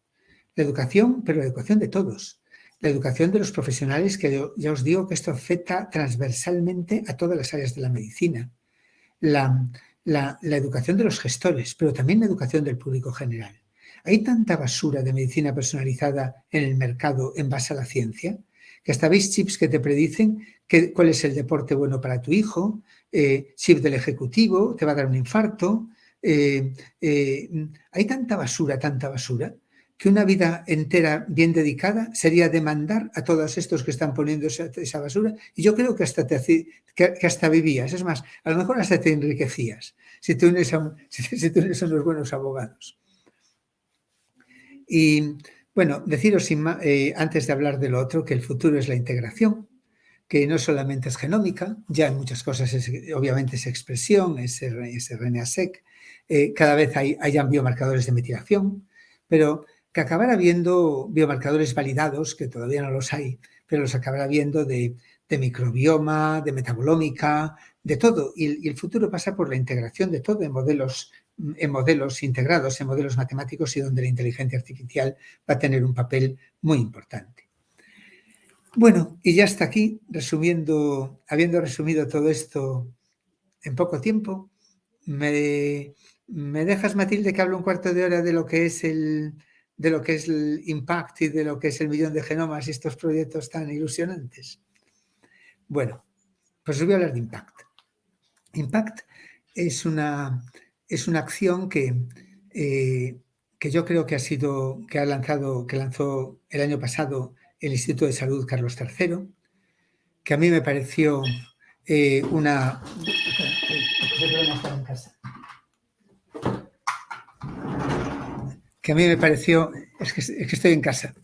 La educación, pero la educación de todos. La educación de los profesionales, que ya os digo que esto afecta transversalmente a todas las áreas de la medicina. La educación de los gestores, pero también la educación del público general. Hay tanta basura de medicina personalizada en el mercado en base a la ciencia, que hasta veis chips que te predicen cuál es el deporte bueno para tu hijo, chip del ejecutivo, te va a dar un infarto. Hay tanta basura, que una vida entera bien dedicada sería demandar a todos estos que están poniendo esa basura, y yo creo que hasta vivías, es más, a lo mejor hasta te enriquecías si te unes a los buenos abogados. Y bueno, deciros antes de hablar de lo otro, que el futuro es la integración, que no solamente es genómica, ya en muchas cosas obviamente es expresión, es RNA-seq, cada vez hayan biomarcadores de metilación, pero que acabará habiendo biomarcadores validados, que todavía no los hay, pero los acabará habiendo de microbioma, de metabolómica, de todo. Y el futuro pasa por la integración de todo en modelos integrados, en modelos matemáticos, y donde la inteligencia artificial va a tener un papel muy importante. Bueno, y ya hasta aquí, habiendo resumido todo esto en poco tiempo, ¿me dejas, Matilde, que hable un cuarto de hora de lo que es el impact y de lo que es el 1.000.000 de genomas y estos proyectos tan ilusionantes? Bueno, pues os voy a hablar de impact. Impact es una acción que yo creo que lanzó el año pasado el Instituto de Salud Carlos III, que a mí me pareció una... que a mí me pareció... Es que estoy en casa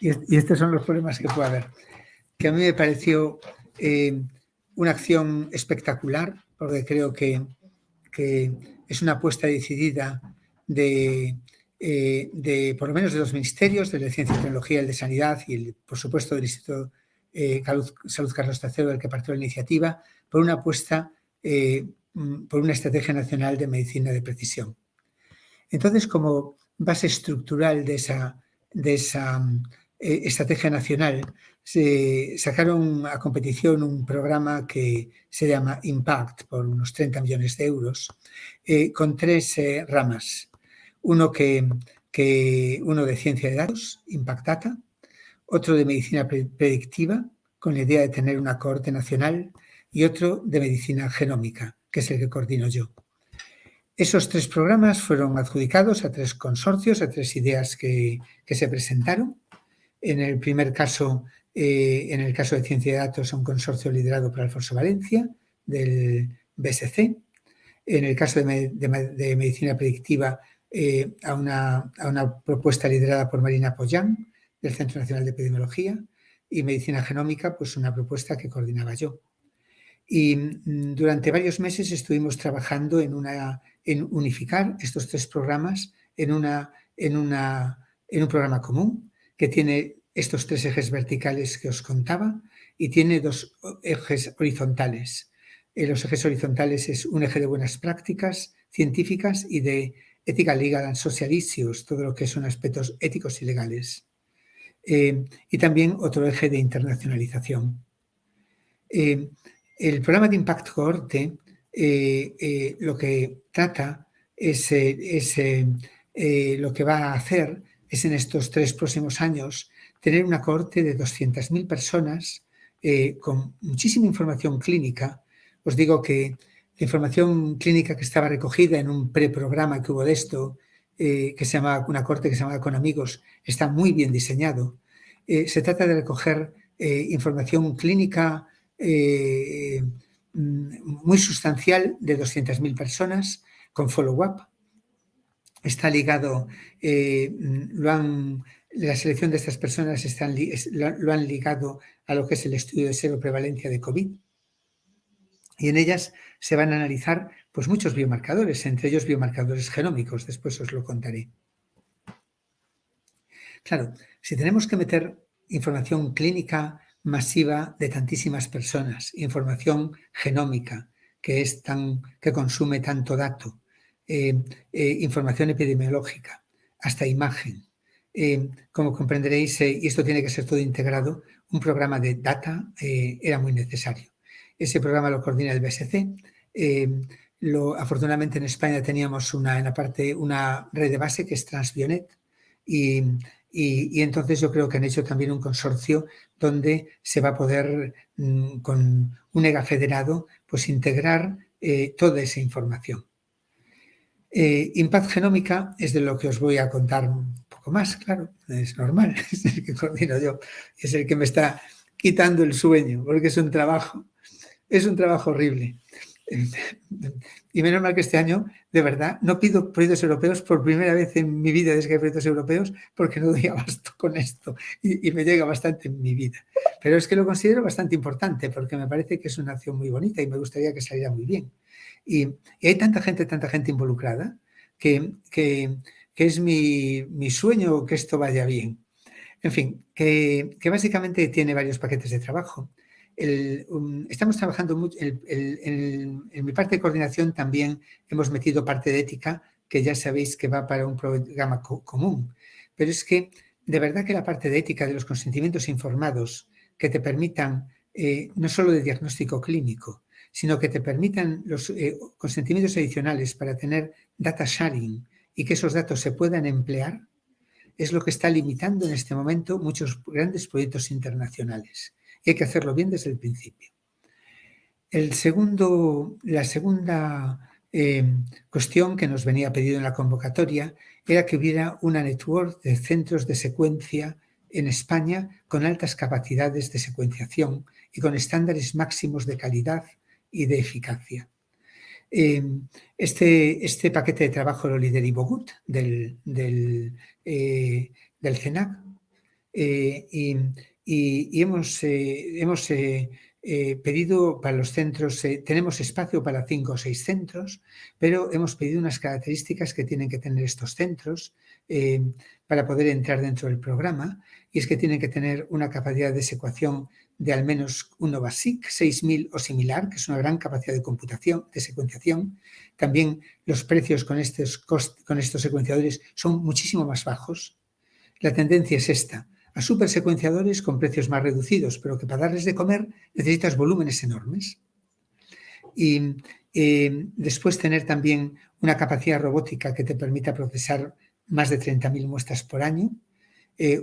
y estos son los problemas que puede haber. Que a mí me pareció una acción espectacular, porque creo que es una apuesta decidida de por lo menos de los ministerios, de Ciencia y Tecnología, el de Sanidad y, por supuesto, del Instituto Salud Carlos III, del que partió la iniciativa, por una apuesta por una estrategia nacional de medicina de precisión. Entonces, como base estructural de esa estrategia nacional, se sacaron a competición un programa que se llama Impact, por unos 30 millones de euros, con 3 ramas. Uno de ciencia de datos, Impact Data, otro de medicina predictiva, con la idea de tener una cohorte nacional, y otro de medicina genómica, que es el que coordino yo. Esos 3 programas fueron adjudicados a 3 consorcios, a 3 ideas que se presentaron. En el primer caso, en el caso de ciencia de datos, a un consorcio liderado por Alfonso Valencia, del BSC. En el caso de medicina predictiva, a una propuesta liderada por Marina Pollán, del Centro Nacional de Epidemiología, y medicina genómica, pues una propuesta que coordinaba yo. Y durante varios meses estuvimos trabajando en unificar estos 3 programas en un programa común que tiene estos 3 ejes verticales que os contaba y tiene 2 ejes horizontales. Los ejes horizontales es un eje de buenas prácticas científicas y de ethical, legal and social issues, todo lo que son aspectos éticos y legales. Y también otro eje de internacionalización. El programa de Impact Cohorte lo que trata lo que va a hacer es en estos 3 próximos años tener una cohorte de 200.000 personas con muchísima información clínica. Os digo que la información clínica que estaba recogida en un preprograma que hubo de esto, que se llama una cohorte que se llama Con Amigos, está muy bien diseñado. Se trata de recoger información clínica muy sustancial de 200.000 personas con follow-up. Está ligado, la selección de estas personas lo han ligado a lo que es el estudio de seroprevalencia de COVID. Y en ellas se van a analizar pues, muchos biomarcadores, entre ellos biomarcadores genómicos, después os lo contaré. Claro, si tenemos que meter información clínica masiva de tantísimas personas, información genómica que consume tanto dato, información epidemiológica, hasta imagen. Como comprenderéis, y esto tiene que ser todo integrado, un programa de data era muy necesario. Ese programa lo coordina el BSC. Afortunadamente en España teníamos una red de base que es Transbionet y entonces yo creo que han hecho también un consorcio donde se va a poder, con un EGA federado, pues integrar toda esa información. Impact Genómica es de lo que os voy a contar un poco más, claro, es normal, es el que coordino yo, es el que me está quitando el sueño, porque es un trabajo horrible. Y menos mal que este año, de verdad, no pido proyectos europeos por primera vez en mi vida desde que hay proyectos europeos porque no doy abasto con esto y me llega bastante en mi vida. Pero es que lo considero bastante importante porque me parece que es una acción muy bonita y me gustaría que saliera muy bien. Y hay tanta gente involucrada que es mi sueño que esto vaya bien. En fin, que básicamente tiene varios paquetes de trabajo. Estamos trabajando mucho, en mi parte de coordinación también hemos metido parte de ética, que ya sabéis que va para un programa común, pero es que de verdad que la parte de ética de los consentimientos informados que te permitan, no solo de diagnóstico clínico, sino que te permitan los consentimientos adicionales para tener data sharing y que esos datos se puedan emplear, es lo que está limitando en este momento muchos grandes proyectos internacionales. Y hay que hacerlo bien desde el principio. La segunda cuestión que nos venía pedido en la convocatoria era que hubiera una network de centros de secuencia en España con altas capacidades de secuenciación y con estándares máximos de calidad y de eficacia. Este paquete de trabajo lo lidera Ibogut del CENAC y hemos pedido para los centros, tenemos espacio para 5 o 6 centros, pero hemos pedido unas características que tienen que tener estos centros, para poder entrar dentro del programa, y es que tienen que tener una capacidad de secuenciación de al menos 1 BASIC, 6000 o similar, que es una gran capacidad de computación, de secuenciación. También los precios con estos secuenciadores son muchísimo más bajos. La tendencia es esta, a supersecuenciadores con precios más reducidos, pero que para darles de comer necesitas volúmenes enormes. Y después tener también una capacidad robótica que te permita procesar más de 30.000 muestras por año,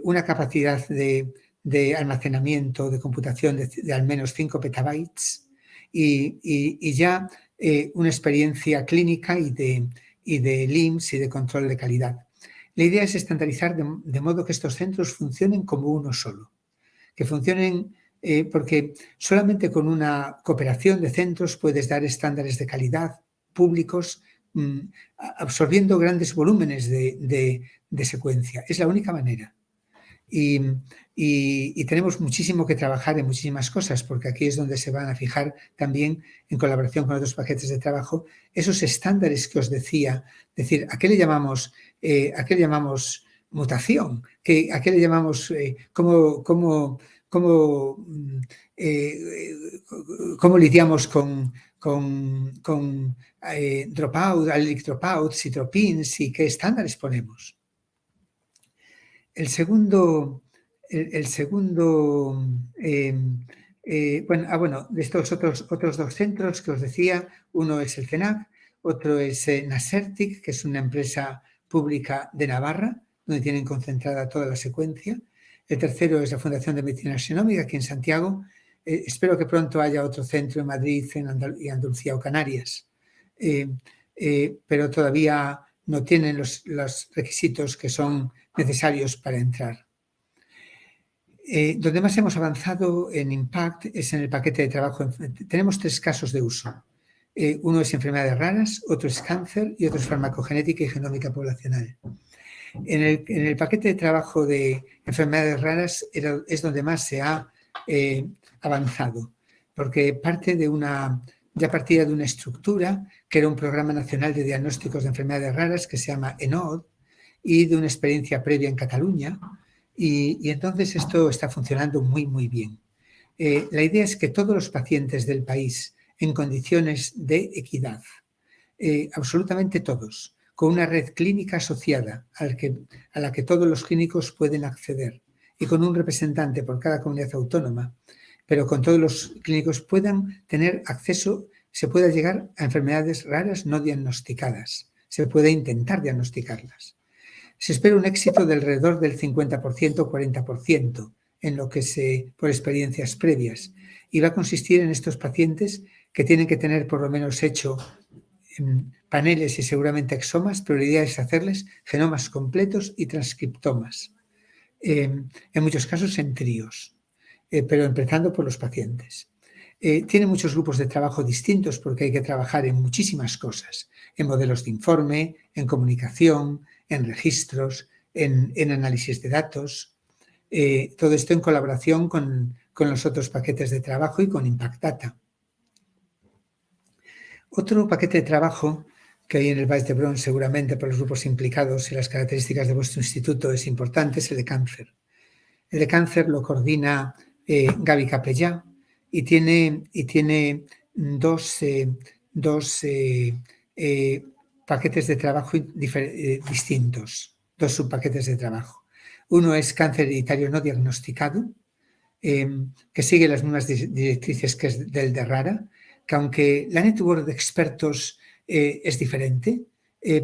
una capacidad de almacenamiento, de computación de al menos 5 petabytes y ya una experiencia clínica y de LIMS y de control de calidad. La idea es estandarizar de modo que estos centros funcionen como uno solo, que funcionen porque solamente con una cooperación de centros puedes dar estándares de calidad públicos absorbiendo grandes volúmenes de secuencia. Es la única manera. Y tenemos muchísimo que trabajar en muchísimas cosas, porque aquí es donde se van a fijar también, en colaboración con otros paquetes de trabajo, esos estándares que os decía. Es decir, ¿a qué le llamamos mutación? ¿A qué le llamamos cómo lidiamos con dropout, allelic dropouts y drop-ins y qué estándares ponemos? De estos otros 2 centros que os decía, uno es el CENAC, otro es Nasertic, que es una empresa pública de Navarra, donde tienen concentrada toda la secuencia. El tercero es la Fundación de Medicina Xenómica, aquí en Santiago. Espero que pronto haya otro centro en Madrid, y Andalucía o Canarias, pero todavía no tienen los requisitos que son necesarios para entrar. Donde más hemos avanzado en Impact es en el paquete de trabajo. Tenemos 3 casos de uso. Uno es enfermedades raras, otro es cáncer y otro es farmacogenética y genómica poblacional. En el paquete de trabajo de enfermedades raras es donde más se ha avanzado, porque partía de una estructura que era un programa nacional de diagnósticos de enfermedades raras que se llama ENOD y de una experiencia previa en Cataluña y entonces esto está funcionando muy, muy bien. La idea es que todos los pacientes del país en condiciones de equidad, absolutamente todos, con una red clínica asociada a la que todos los clínicos pueden acceder y con un representante por cada comunidad autónoma, pero con todos los clínicos puedan tener acceso, se pueda llegar a enfermedades raras no diagnosticadas, se puede intentar diagnosticarlas. Se espera un éxito de alrededor del 50% o 40% en lo que por experiencias previas, y va a consistir en estos pacientes que tienen que tener por lo menos hecho paneles y seguramente exomas, pero la idea es hacerles genomas completos y transcriptomas, en muchos casos en tríos, pero empezando por los pacientes. Tiene muchos grupos de trabajo distintos porque hay que trabajar en muchísimas cosas, en modelos de informe, en comunicación, en registros, en análisis de datos, todo esto en colaboración con los otros paquetes de trabajo y con Impact Data. Otro paquete de trabajo que hay en el Baix d'Hebron, seguramente por los grupos implicados y las características de vuestro instituto es importante, es el de cáncer. El de cáncer lo coordina Gaby Capellà y tiene 2 paquetes de trabajo distintos, 2 subpaquetes de trabajo. Uno es cáncer hereditario no diagnosticado, que sigue las mismas directrices que es del de Rara, que aunque la network de expertos es diferente,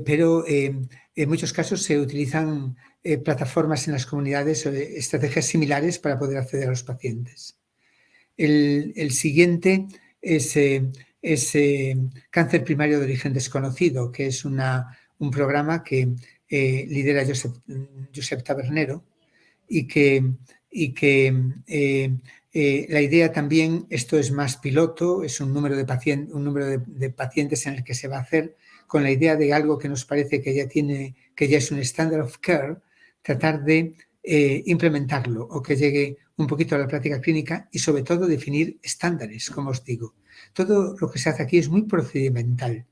pero en muchos casos se utilizan plataformas en las comunidades o estrategias similares para poder acceder a los pacientes. El siguiente es cáncer primario de origen desconocido, que es un programa que lidera Josep Tabernero y que la idea también, esto es más piloto, es un número de pacientes en el que se va a hacer con la idea de algo que nos parece que ya es un standard of care, tratar de implementarlo o que llegue un poquito a la práctica clínica y sobre todo definir estándares, como os digo. Todo lo que se hace aquí es muy procedimental.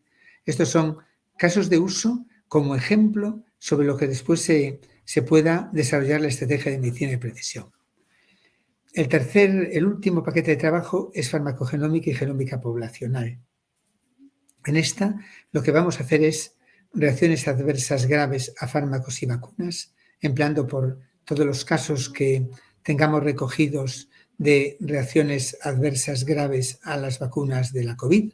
Estos son casos de uso como ejemplo, sobre lo que después se pueda desarrollar la estrategia de medicina de precisión. El último paquete de trabajo es farmacogenómica y genómica poblacional. En esta, lo que vamos a hacer es reacciones adversas graves a fármacos y vacunas, empleando por todos los casos que tengamos recogidos de reacciones adversas graves a las vacunas de la COVID.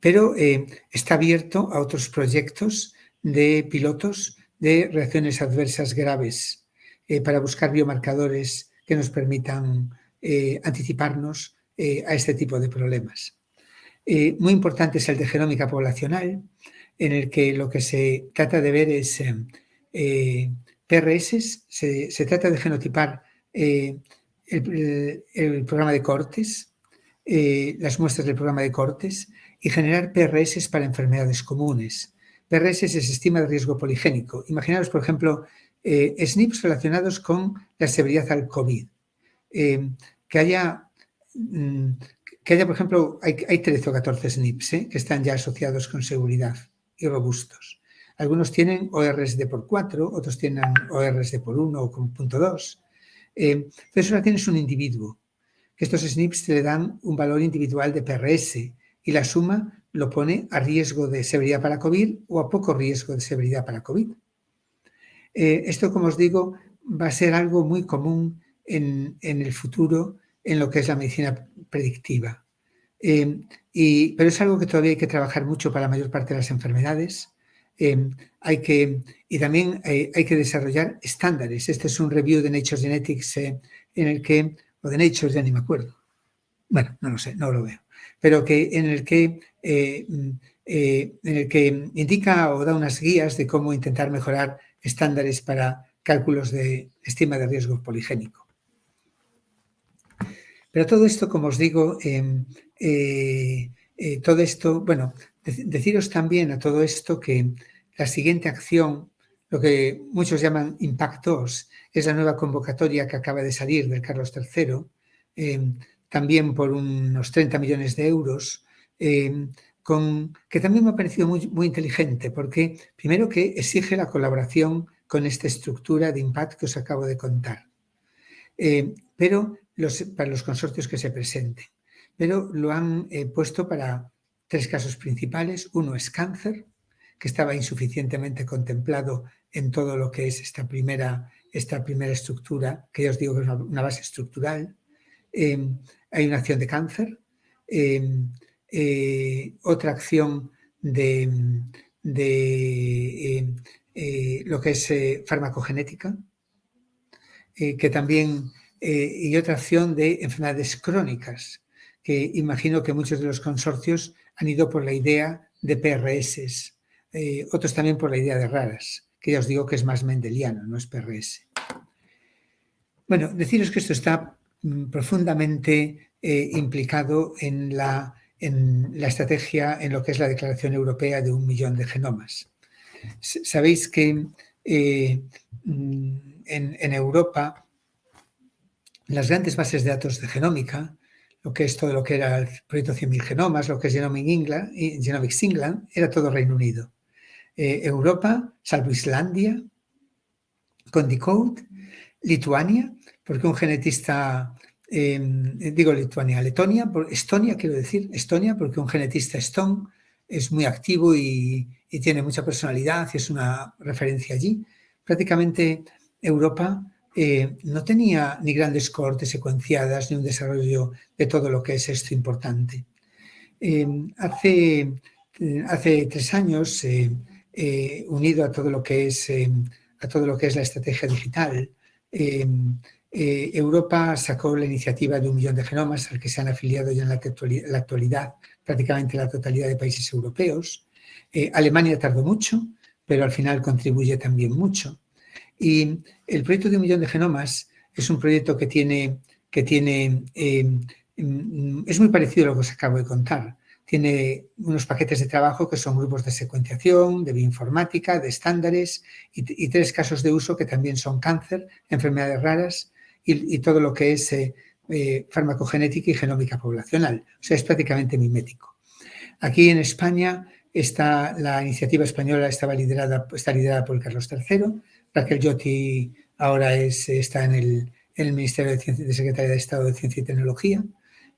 Pero está abierto a otros proyectos de pilotos de reacciones adversas graves para buscar biomarcadores que nos permitan anticiparnos a este tipo de problemas. Muy importante es el de genómica poblacional, en el que lo que se trata de ver es PRS, se trata de genotipar el programa de Cortes, las muestras del programa de Cortes y generar PRS para enfermedades comunes. PRS es estima de riesgo poligénico. Imaginaos, por ejemplo, SNPs relacionados con la severidad al COVID. Que haya, por ejemplo, hay 13 o 14 SNPs que están ya asociados con seguridad y robustos. Algunos tienen ORs de por 4, otros tienen ORs de por 1 o con 0.2. Entonces ahora tienes un individuo, que estos SNPs te le dan un valor individual de PRS y la suma lo pone a riesgo de severidad para COVID o a poco riesgo de severidad para COVID. Esto, como os digo, va a ser algo muy común en el futuro en lo que es la medicina predictiva. Pero es algo que todavía hay que trabajar mucho para la mayor parte de las enfermedades. Y también hay que desarrollar estándares. Este es un review de Nature Genetics en el que, o de Nature, ya ni me acuerdo. Bueno, no lo sé, no lo veo. Pero en el que indica o da unas guías de cómo intentar mejorar estándares para cálculos de estima de riesgo poligénico. Pero todo esto, como os digo, todo esto, bueno, deciros también a todo esto que la siguiente acción, lo que muchos llaman Impact 2, es la nueva convocatoria que acaba de salir del Carlos III, también por unos 30 millones de euros, que también me ha parecido muy inteligente, porque primero que exige la colaboración con esta estructura de Impact que os acabo de contar, pero para los consorcios que se presenten. Pero lo han puesto para 3 casos principales. Uno es cáncer, que estaba insuficientemente contemplado en todo lo que es esta primera estructura, que ya os digo que es una base estructural. Hay una acción de cáncer, otra acción de lo que es farmacogenética, que también, y otra acción de enfermedades crónicas, que imagino que muchos de los consorcios han ido por la idea de PRS, otros también por la idea de raras, que ya os digo que es más mendeliano, no es PRS. Bueno, deciros que esto está profundamente implicado en la estrategia, en lo que es la Declaración Europea de 1 millón de genomas. Sabéis que en Europa las grandes bases de datos de genómica, lo que es todo lo que era el proyecto 100.000 genomas, lo que es Genomics England, era todo Reino Unido. Europa, salvo Islandia, con Decode, Lituania, porque un genetista, Estonia, quiero decir, Estonia, porque un genetista Stone es muy activo y tiene mucha personalidad y es una referencia allí. Prácticamente Europa no tenía ni grandes cohortes secuenciadas ni un desarrollo de todo lo que es esto importante. Hace 3 años, unido a todo lo que es la estrategia digital, Europa sacó la iniciativa de 1 millón de genomas al que se han afiliado ya en la actualidad prácticamente la totalidad de países europeos. Alemania tardó mucho, pero al final contribuye también mucho. Y el proyecto de 1 millón de genomas es un proyecto que es muy parecido a lo que os acabo de contar. Tiene unos paquetes de trabajo que son grupos de secuenciación, de bioinformática, de estándares y 3 casos de uso que también son cáncer, enfermedades raras y todo lo que es farmacogenética y genómica poblacional. O sea, es prácticamente mimético. Aquí en España está la iniciativa española, está liderada por Carlos III. Raquel Lloti ahora está en el Ministerio de Secretaría de Estado de Ciencia y Tecnología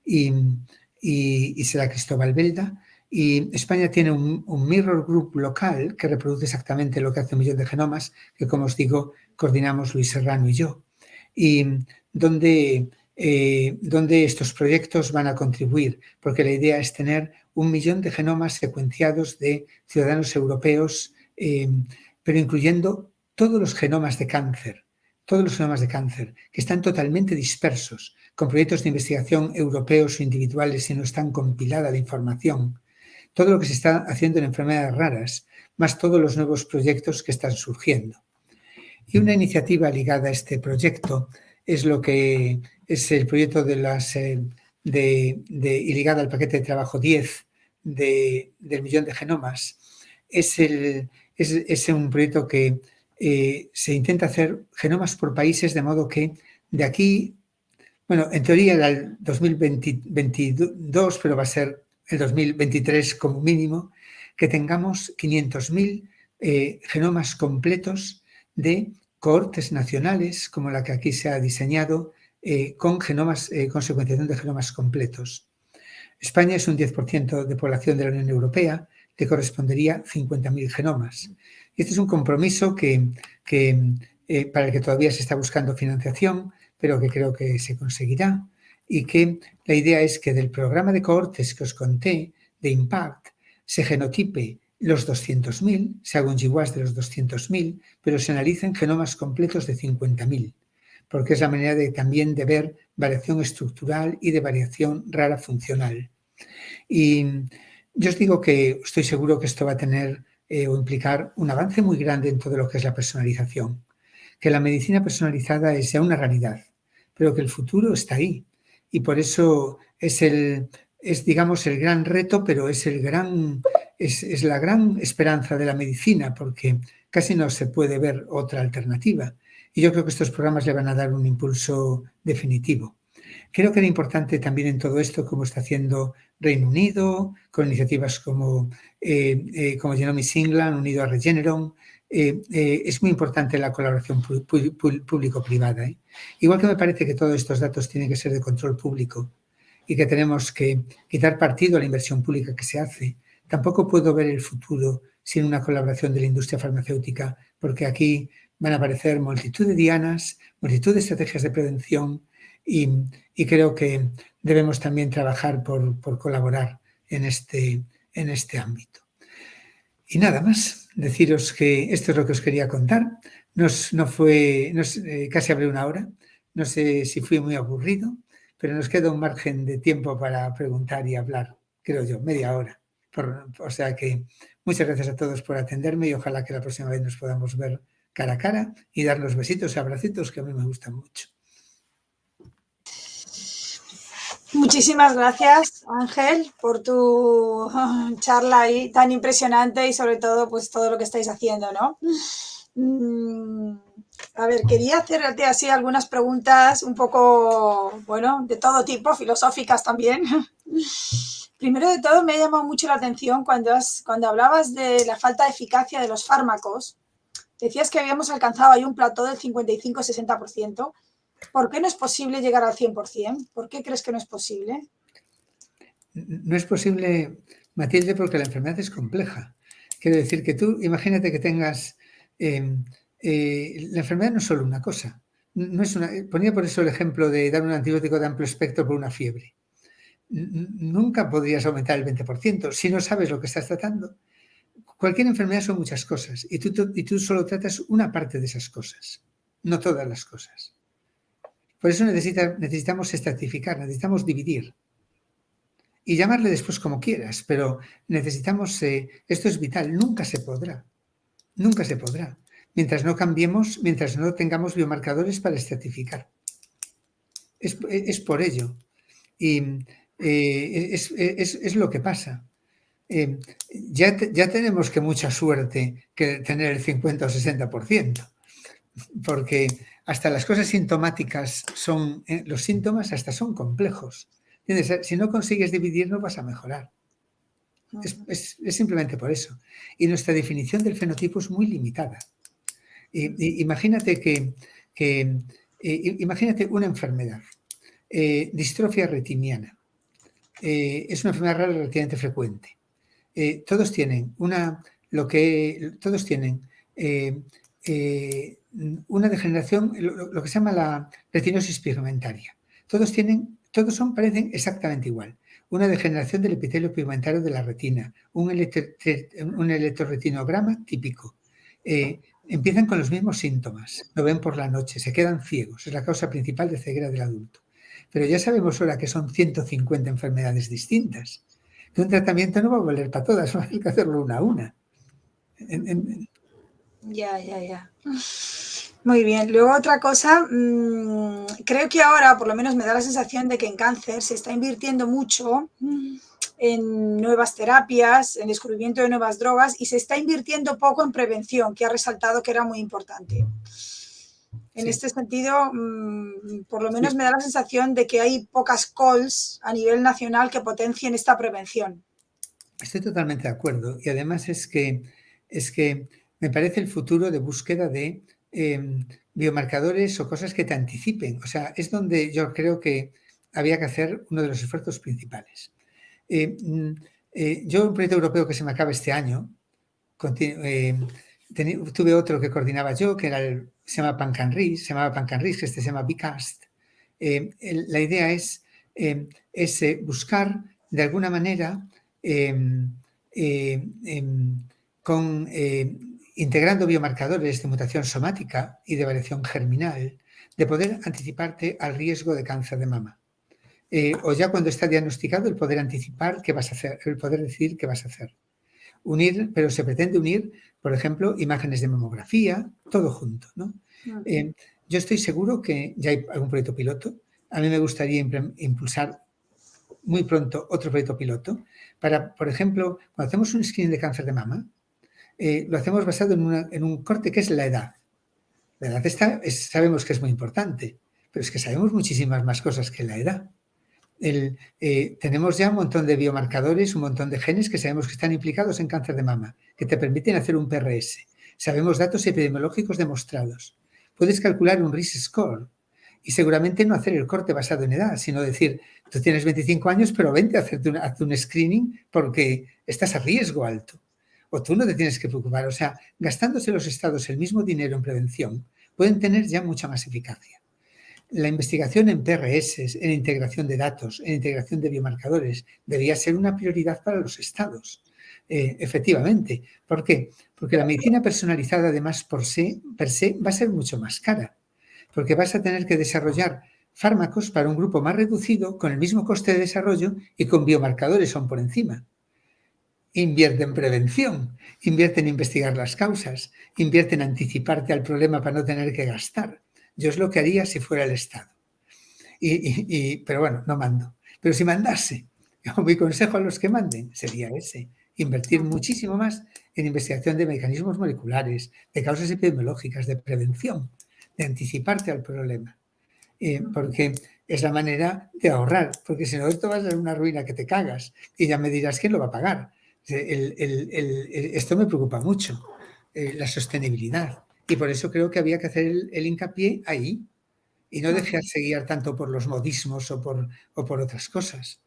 y será Cristóbal Belda. Y España tiene un mirror group local que reproduce exactamente lo que hace 1 millón de genomas, que, como os digo, coordinamos Luis Serrano y yo. Y donde estos proyectos van a contribuir, porque la idea es tener 1 millón de genomas secuenciados de ciudadanos europeos, pero incluyendo todos los genomas de cáncer, que están totalmente dispersos, con proyectos de investigación europeos o individuales si no están compilada la información. Todo lo que se está haciendo en enfermedades raras, más todos los nuevos proyectos que están surgiendo. Y una iniciativa ligada a este proyecto es lo que es el proyecto y ligada al paquete de trabajo 10 del 1 millón de genomas. Es un proyecto que se intenta hacer genomas por países, de modo que de aquí, bueno, en teoría era el 2022, pero va a ser el 2023 como mínimo, que tengamos 500.000 genomas completos de cohortes nacionales, como la que aquí se ha diseñado, con secuenciación de genomas completos. España es un 10% de población de la Unión Europea, le correspondería 50.000 genomas. Y este es un compromiso para el que todavía se está buscando financiación, pero que creo que se conseguirá, y que la idea es que del programa de cohortes que os conté, de IMPACT, se genotipe los 200.000, se haga un GWAS de los 200.000, pero se analicen genomas completos de 50.000, porque es la manera también de ver variación estructural y de variación rara funcional. Y yo os digo que estoy seguro que esto va a tener o implicar un avance muy grande en todo lo que es la personalización, que la medicina personalizada es ya una realidad, pero que el futuro está ahí. Y por eso es digamos, el gran reto, pero es la gran esperanza de la medicina, porque casi no se puede ver otra alternativa. Y yo creo que estos programas le van a dar un impulso definitivo. Creo que era importante también en todo esto, como está haciendo Reino Unido, con iniciativas como Genomics England, unido a Regeneron. Es muy importante la colaboración público-privada. Igual que me parece que todos estos datos tienen que ser de control público y que tenemos que quitar partido a la inversión pública que se hace, tampoco puedo ver el futuro sin una colaboración de la industria farmacéutica, porque aquí van a aparecer multitud de dianas, multitud de estrategias de prevención y creo que debemos también trabajar por colaborar en este ámbito. Y nada más, deciros que esto es lo que os quería contar. Casi hablé 1 hora, no sé si fui muy aburrido, pero nos queda un margen de tiempo para preguntar y hablar, creo yo, media hora. O sea que muchas gracias a todos por atenderme y ojalá que la próxima vez nos podamos ver cara a cara y darnos besitos y abracitos que a mí me gustan mucho. Muchísimas gracias, Ángel, por tu charla ahí tan impresionante y sobre todo, pues todo lo que estáis haciendo, ¿no? A ver, quería hacerte así algunas preguntas un poco, bueno, de todo tipo, filosóficas también. Primero de todo, me ha llamado mucho la atención cuando hablabas de la falta de eficacia de los fármacos. Decías que habíamos alcanzado ahí un plató del 55-60%. ¿Por qué no es posible llegar al 100%? ¿Por qué crees que no es posible? No es posible, Matilde, porque la enfermedad es compleja. Quiero decir que tú, imagínate que tengas... la enfermedad no es solo una cosa. Ponía por eso el ejemplo de dar un antibiótico de amplio espectro por una fiebre. Nunca podrías aumentar el 20% si no sabes lo que estás tratando. Cualquier enfermedad son muchas cosas y tú solo tratas una parte de esas cosas, no todas las cosas. Por eso necesitamos estratificar, necesitamos dividir y llamarle después como quieras, pero necesitamos, esto es vital, nunca se podrá, mientras no cambiemos, mientras no tengamos biomarcadores para estratificar. Es por ello y es lo que pasa. Ya tenemos que mucha suerte que tener el 50 o 60%, porque hasta las cosas sintomáticas los síntomas hasta son complejos. ¿Entiendes? Si no consigues dividir no vas a mejorar. Es simplemente por eso. Y nuestra definición del fenotipo es muy limitada. Imagínate imagínate una enfermedad, distrofia retiniana. Es una enfermedad rara relativamente frecuente. Todos tienen una degeneración, lo que se llama la retinosis pigmentaria. Parecen exactamente igual. Una degeneración del epitelio pigmentario de la retina, un electroretinograma típico. Empiezan con los mismos síntomas, lo ven por la noche, se quedan ciegos, es la causa principal de ceguera del adulto. Pero ya sabemos ahora que son 150 enfermedades distintas, que un tratamiento no va a valer para todas, va a tener que hacerlo una a una. Ya. Muy bien. Luego otra cosa, creo que ahora, por lo menos me da la sensación de que en cáncer se está invirtiendo mucho en nuevas terapias, en descubrimiento de nuevas drogas y se está invirtiendo poco en prevención, que ha resaltado que era muy importante. En este sentido, por lo menos me da la sensación de que hay pocas calls a nivel nacional que potencien esta prevención. Estoy totalmente de acuerdo y además es que me parece el futuro de búsqueda de biomarcadores o cosas que te anticipen. O sea, es donde yo creo que había que hacer uno de los esfuerzos principales. Yo un proyecto europeo que se me acaba este año, tuve otro que coordinaba yo, que se llamaba PanCanRIS, que se llama BICAST. La idea es buscar de alguna manera integrando biomarcadores de mutación somática y de variación germinal, de poder anticiparte al riesgo de cáncer de mama. O ya cuando está diagnosticado, el poder anticipar qué vas a hacer, el poder decidir qué vas a hacer. Pero se pretende unir, por ejemplo, imágenes de mamografía, todo junto, ¿no? Yo estoy seguro que ya hay algún proyecto piloto. A mí me gustaría impulsar muy pronto otro proyecto piloto para, por ejemplo, cuando hacemos un screening de cáncer de mama, lo hacemos basado en un corte que es la edad. La edad sabemos que es muy importante, pero es que sabemos muchísimas más cosas que la edad. Tenemos ya un montón de biomarcadores, un montón de genes que sabemos que están implicados en cáncer de mama, que te permiten hacer un PRS. Sabemos datos epidemiológicos demostrados. Puedes calcular un risk score y seguramente no hacer el corte basado en edad, sino decir, tú tienes 25 años, pero vente a hacerte un screening porque estás a riesgo alto. O tú no te tienes que preocupar. O sea, gastándose los estados el mismo dinero en prevención, pueden tener ya mucha más eficacia. La investigación en PRS, en integración de datos, en integración de biomarcadores, debería ser una prioridad para los estados. Efectivamente. ¿Por qué? Porque la medicina personalizada, además, per se, va a ser mucho más cara. Porque vas a tener que desarrollar fármacos para un grupo más reducido, con el mismo coste de desarrollo y con biomarcadores aún por encima. Invierte en prevención, invierte en investigar las causas, invierte en anticiparte al problema para no tener que gastar. Yo es lo que haría si fuera el Estado. Pero bueno, no mando. Pero si mandase, mi consejo a los que manden sería ese. Invertir muchísimo más en investigación de mecanismos moleculares, de causas epidemiológicas, de prevención, de anticiparte al problema. Porque es la manera de ahorrar. Porque si no, esto va a ser una ruina que te cagas. Y ya me dirás quién lo va a pagar. Esto me preocupa mucho, la sostenibilidad. Y por eso creo que había que hacer el hincapié ahí y no dejarse guiar tanto por los modismos o por otras cosas.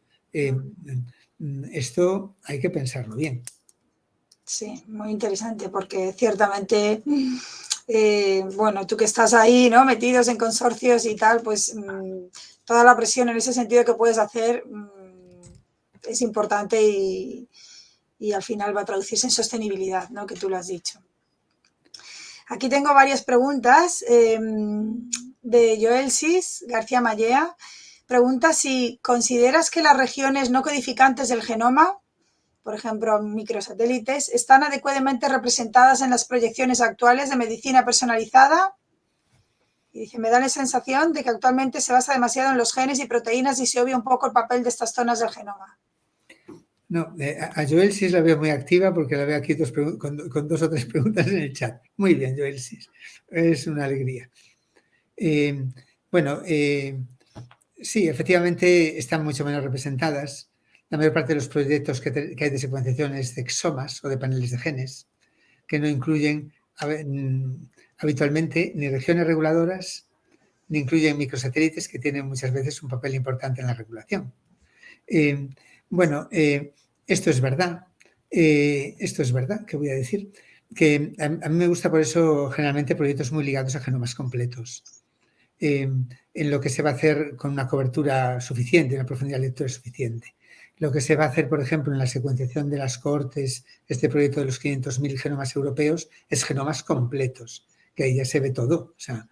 Esto hay que pensarlo bien. Sí, muy interesante porque ciertamente, bueno, tú que estás ahí, ¿no? Metidos en consorcios y tal, pues toda la presión en ese sentido que puedes hacer es importante y al final va a traducirse en sostenibilidad, ¿no? Que tú lo has dicho. Aquí tengo varias preguntas de Joelsis García Mallea. Pregunta si consideras que las regiones no codificantes del genoma, por ejemplo, microsatélites, están adecuadamente representadas en las proyecciones actuales de medicina personalizada. Y dice, me da la sensación de que actualmente se basa demasiado en los genes y proteínas y se obvia un poco el papel de estas zonas del genoma. No, a Joel Sis la veo muy activa porque la veo aquí con 2 o 3 preguntas en el chat. Muy bien, Joel Sis. Es una alegría. Sí, efectivamente están mucho menos representadas. la mayor parte de los proyectos que hay de secuenciación es de exomas o de paneles de genes, que no incluyen habitualmente ni regiones reguladoras, ni incluyen microsatélites que tienen muchas veces un papel importante en la regulación. Esto es verdad. ¿Qué voy a decir? Que a mí me gusta por eso generalmente proyectos muy ligados a genomas completos, en lo que se va a hacer con una cobertura suficiente, una profundidad de lectura suficiente. Lo que se va a hacer, por ejemplo, en la secuenciación de las cohortes, este proyecto de los 500.000 genomas europeos, es genomas completos, que ahí ya se ve todo, o sea,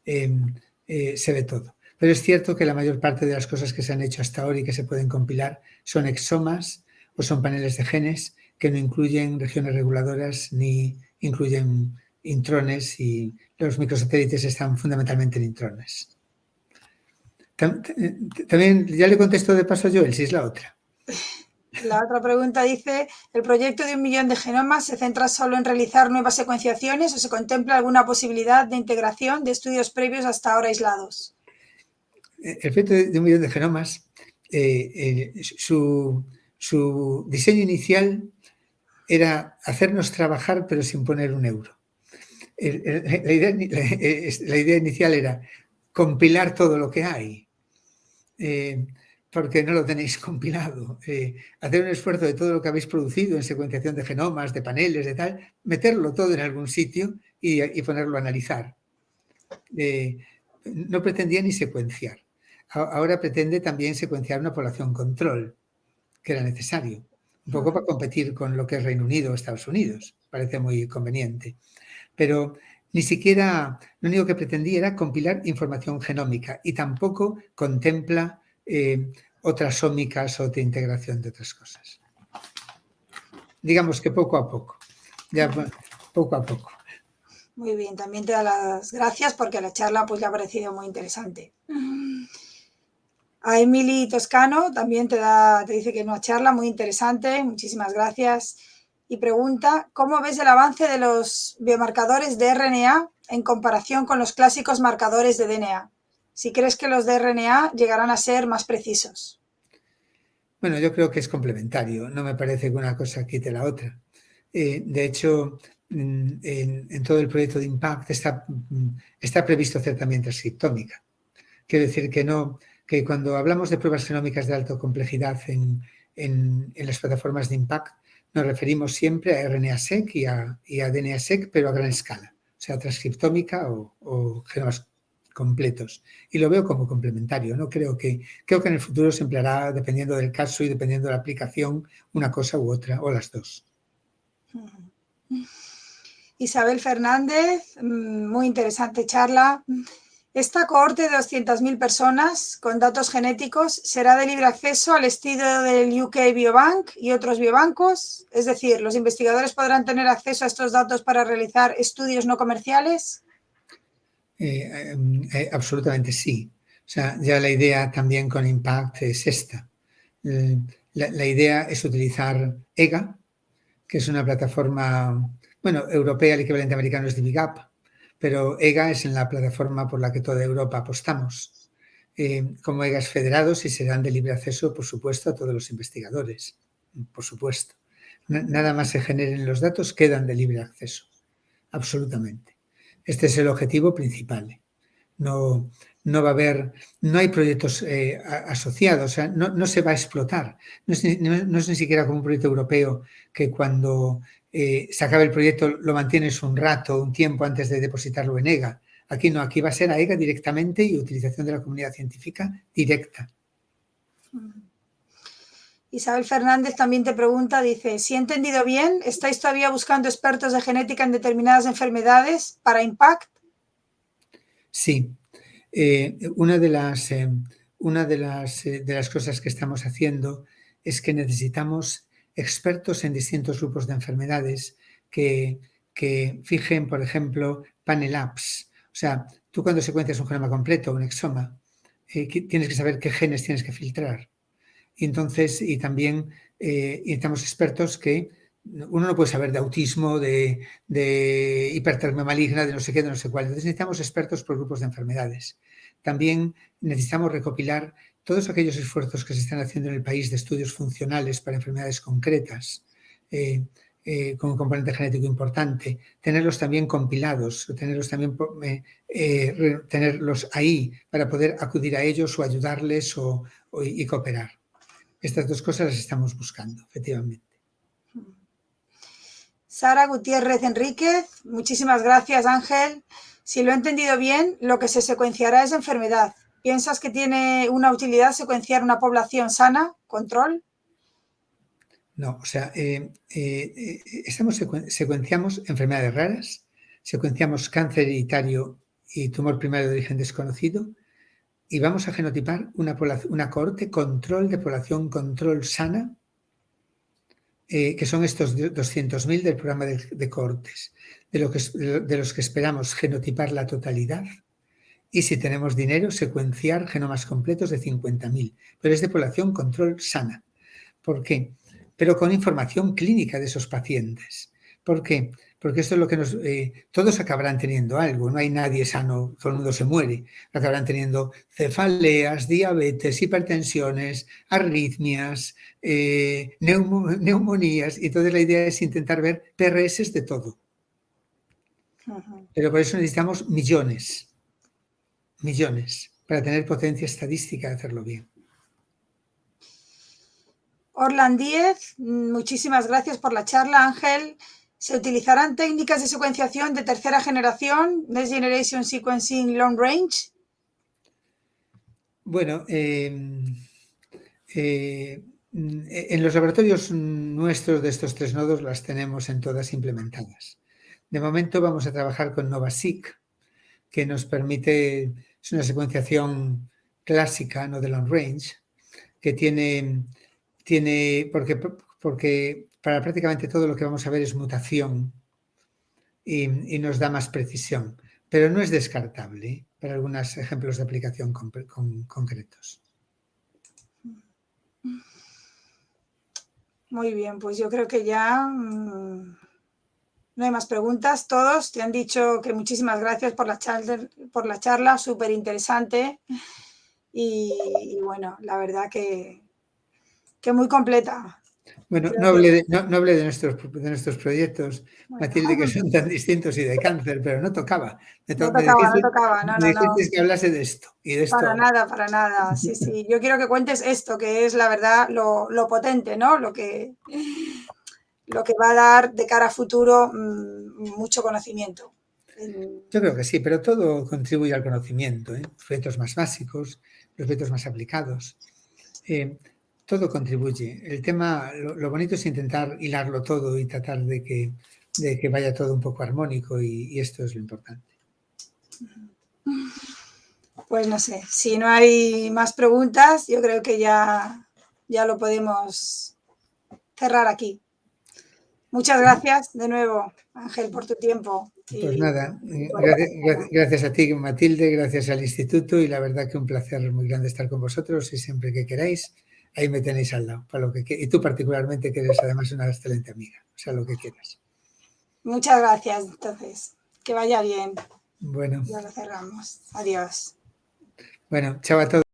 se ve todo. Pero es cierto que la mayor parte de las cosas que se han hecho hasta ahora y que se pueden compilar son exomas o son paneles de genes que no incluyen regiones reguladoras ni incluyen intrones, y los microsatélites están fundamentalmente en intrones. También ya le contesto de paso a Joel, si es la otra. La otra pregunta dice, ¿el proyecto de 1 millón de genomas se centra solo en realizar nuevas secuenciaciones o se contempla alguna posibilidad de integración de estudios previos hasta ahora aislados? El proyecto de 1 millón de genomas, su diseño inicial era hacernos trabajar pero sin poner un euro. La idea inicial era compilar todo lo que hay, porque no lo tenéis compilado. Hacer un esfuerzo de todo lo que habéis producido en secuenciación de genomas, de paneles, de tal, meterlo todo en algún sitio y ponerlo a analizar. No pretendía ni secuenciar. Ahora pretende también secuenciar una población control, que era necesario, un poco para competir con lo que es Reino Unido o Estados Unidos. Parece muy conveniente. Pero ni siquiera, lo único que pretendía era compilar información genómica y tampoco contempla otras ómicas o de integración de otras cosas. Digamos que poco a poco, ya poco a poco. Muy bien, también te da las gracias porque la charla pues le ha parecido muy interesante. A Emily Toscano también te dice que una charla muy interesante, muchísimas gracias. Y pregunta, ¿cómo ves el avance de los biomarcadores de RNA en comparación con los clásicos marcadores de DNA? Si crees que los de RNA llegarán a ser más precisos. Bueno, yo creo que es complementario, no me parece que una cosa quite la otra. De hecho, en todo el proyecto de IMPACT está previsto hacer también transcriptómica. Quiero decir que cuando hablamos de pruebas genómicas de alta complejidad en las plataformas de IMPACT, nos referimos siempre a RNA-seq y a DNA-seq, pero a gran escala, o sea, transcriptómica o genomas completos. Y lo veo como complementario, ¿no? Creo que en el futuro se empleará, dependiendo del caso y dependiendo de la aplicación, una cosa u otra, o las dos. Isabel Fernández, muy interesante charla. Esta cohorte de 200.000 personas con datos genéticos será de libre acceso al estilo del UK Biobank y otros biobancos. Es decir, ¿los investigadores podrán tener acceso a estos datos para realizar estudios no comerciales? Absolutamente sí. O sea, ya la idea también con IMPACT es esta. La idea es utilizar EGA, que es una plataforma, europea, el equivalente americano es DiviGap, pero EGA es en la plataforma por la que toda Europa apostamos. Como EGAs federados y serán de libre acceso, por supuesto, a todos los investigadores, por supuesto. Nada más se generen los datos, quedan de libre acceso, absolutamente. Este es el objetivo principal. No va a haber, no hay proyectos asociados, o sea, no se va a explotar. No es ni siquiera como un proyecto europeo que cuando se acabe el proyecto lo mantienes un rato, un tiempo antes de depositarlo en EGA. Aquí no, aquí va a ser a EGA directamente y utilización de la comunidad científica directa. Isabel Fernández también te pregunta, dice, si he entendido bien, ¿estáis todavía buscando expertos de genética en determinadas enfermedades para IMPACT? Sí. Una de las cosas que estamos haciendo es que necesitamos expertos en distintos grupos de enfermedades que fijen, por ejemplo, panel apps. O sea, tú cuando secuencias un genoma completo, un exoma, tienes que saber qué genes tienes que filtrar. Y también necesitamos expertos que uno no puede saber de autismo, de hipertermia maligna, de no sé qué, de no sé cuál. Entonces necesitamos expertos por grupos de enfermedades. También necesitamos recopilar todos aquellos esfuerzos que se están haciendo en el país de estudios funcionales para enfermedades concretas, con un componente genético importante, tenerlos también compilados, tenerlos también tenerlos ahí para poder acudir a ellos o ayudarles y cooperar. Estas dos cosas las estamos buscando, efectivamente. Sara Gutiérrez Enríquez, muchísimas gracias, Ángel. Si lo he entendido bien, lo que se secuenciará es enfermedad. ¿Piensas que tiene una utilidad secuenciar una población sana? ¿Control? No, o sea, secuenciamos enfermedades raras, secuenciamos cáncer hereditario y tumor primario de origen desconocido y vamos a genotipar una cohorte control de población control sana, que son estos 200.000 del programa de cohortes, de los que esperamos genotipar la totalidad y, si tenemos dinero, secuenciar genomas completos de 50.000, pero es de población control sana. ¿Por qué? Pero con información clínica de esos pacientes. ¿Por qué? Porque esto es lo que todos acabarán teniendo algo, no hay nadie sano, todo el mundo se muere. Acabarán teniendo cefaleas, diabetes, hipertensiones, arritmias, neumonías, y entonces la idea es intentar ver PRS de todo. Pero por eso necesitamos millones, para tener potencia estadística de hacerlo bien. Orlan Díez, muchísimas gracias por la charla, Ángel. ¿Se utilizarán técnicas de secuenciación de tercera generación, Next Generation Sequencing Long Range? Bueno, en los laboratorios nuestros de estos 3 nodos las tenemos en todas implementadas. De momento vamos a trabajar con NovaSeq, que nos permite, es una secuenciación clásica, no de long range, que tiene porque para prácticamente todo lo que vamos a ver es mutación y nos da más precisión, pero no es descartable para algunos ejemplos de aplicación concretos. Muy bien, pues yo creo que ya no hay más preguntas. Todos te han dicho que muchísimas gracias por la charla, súper interesante y bueno, la verdad que muy completa. Bueno, no hablé de nuestros proyectos, bueno, Matilde, que son tan distintos, y de cáncer, pero no tocaba. No tocaba. Me dijiste que hablase de esto y de esto. Para nada. Sí. Yo quiero que cuentes esto, que es la verdad lo potente, ¿no? Lo que va a dar de cara a futuro mucho conocimiento. Yo creo que sí, pero todo contribuye al conocimiento, ¿eh? Los proyectos más básicos, los proyectos más aplicados. Todo contribuye. El tema, lo bonito es intentar hilarlo todo y tratar de que vaya todo un poco armónico, y esto es lo importante. Pues no sé, si no hay más preguntas, yo creo que ya lo podemos cerrar aquí. Muchas gracias de nuevo, Ángel, por tu tiempo. Pues nada, gracias a ti, Matilde, gracias al instituto, y la verdad que un placer muy grande estar con vosotros, y siempre que queráis, ahí me tenéis al lado, para lo que y tú particularmente, que eres además una excelente amiga, o sea, lo que quieras. Muchas gracias, entonces. Que vaya bien. Bueno. Ya lo cerramos. Adiós. Bueno, chao a todos.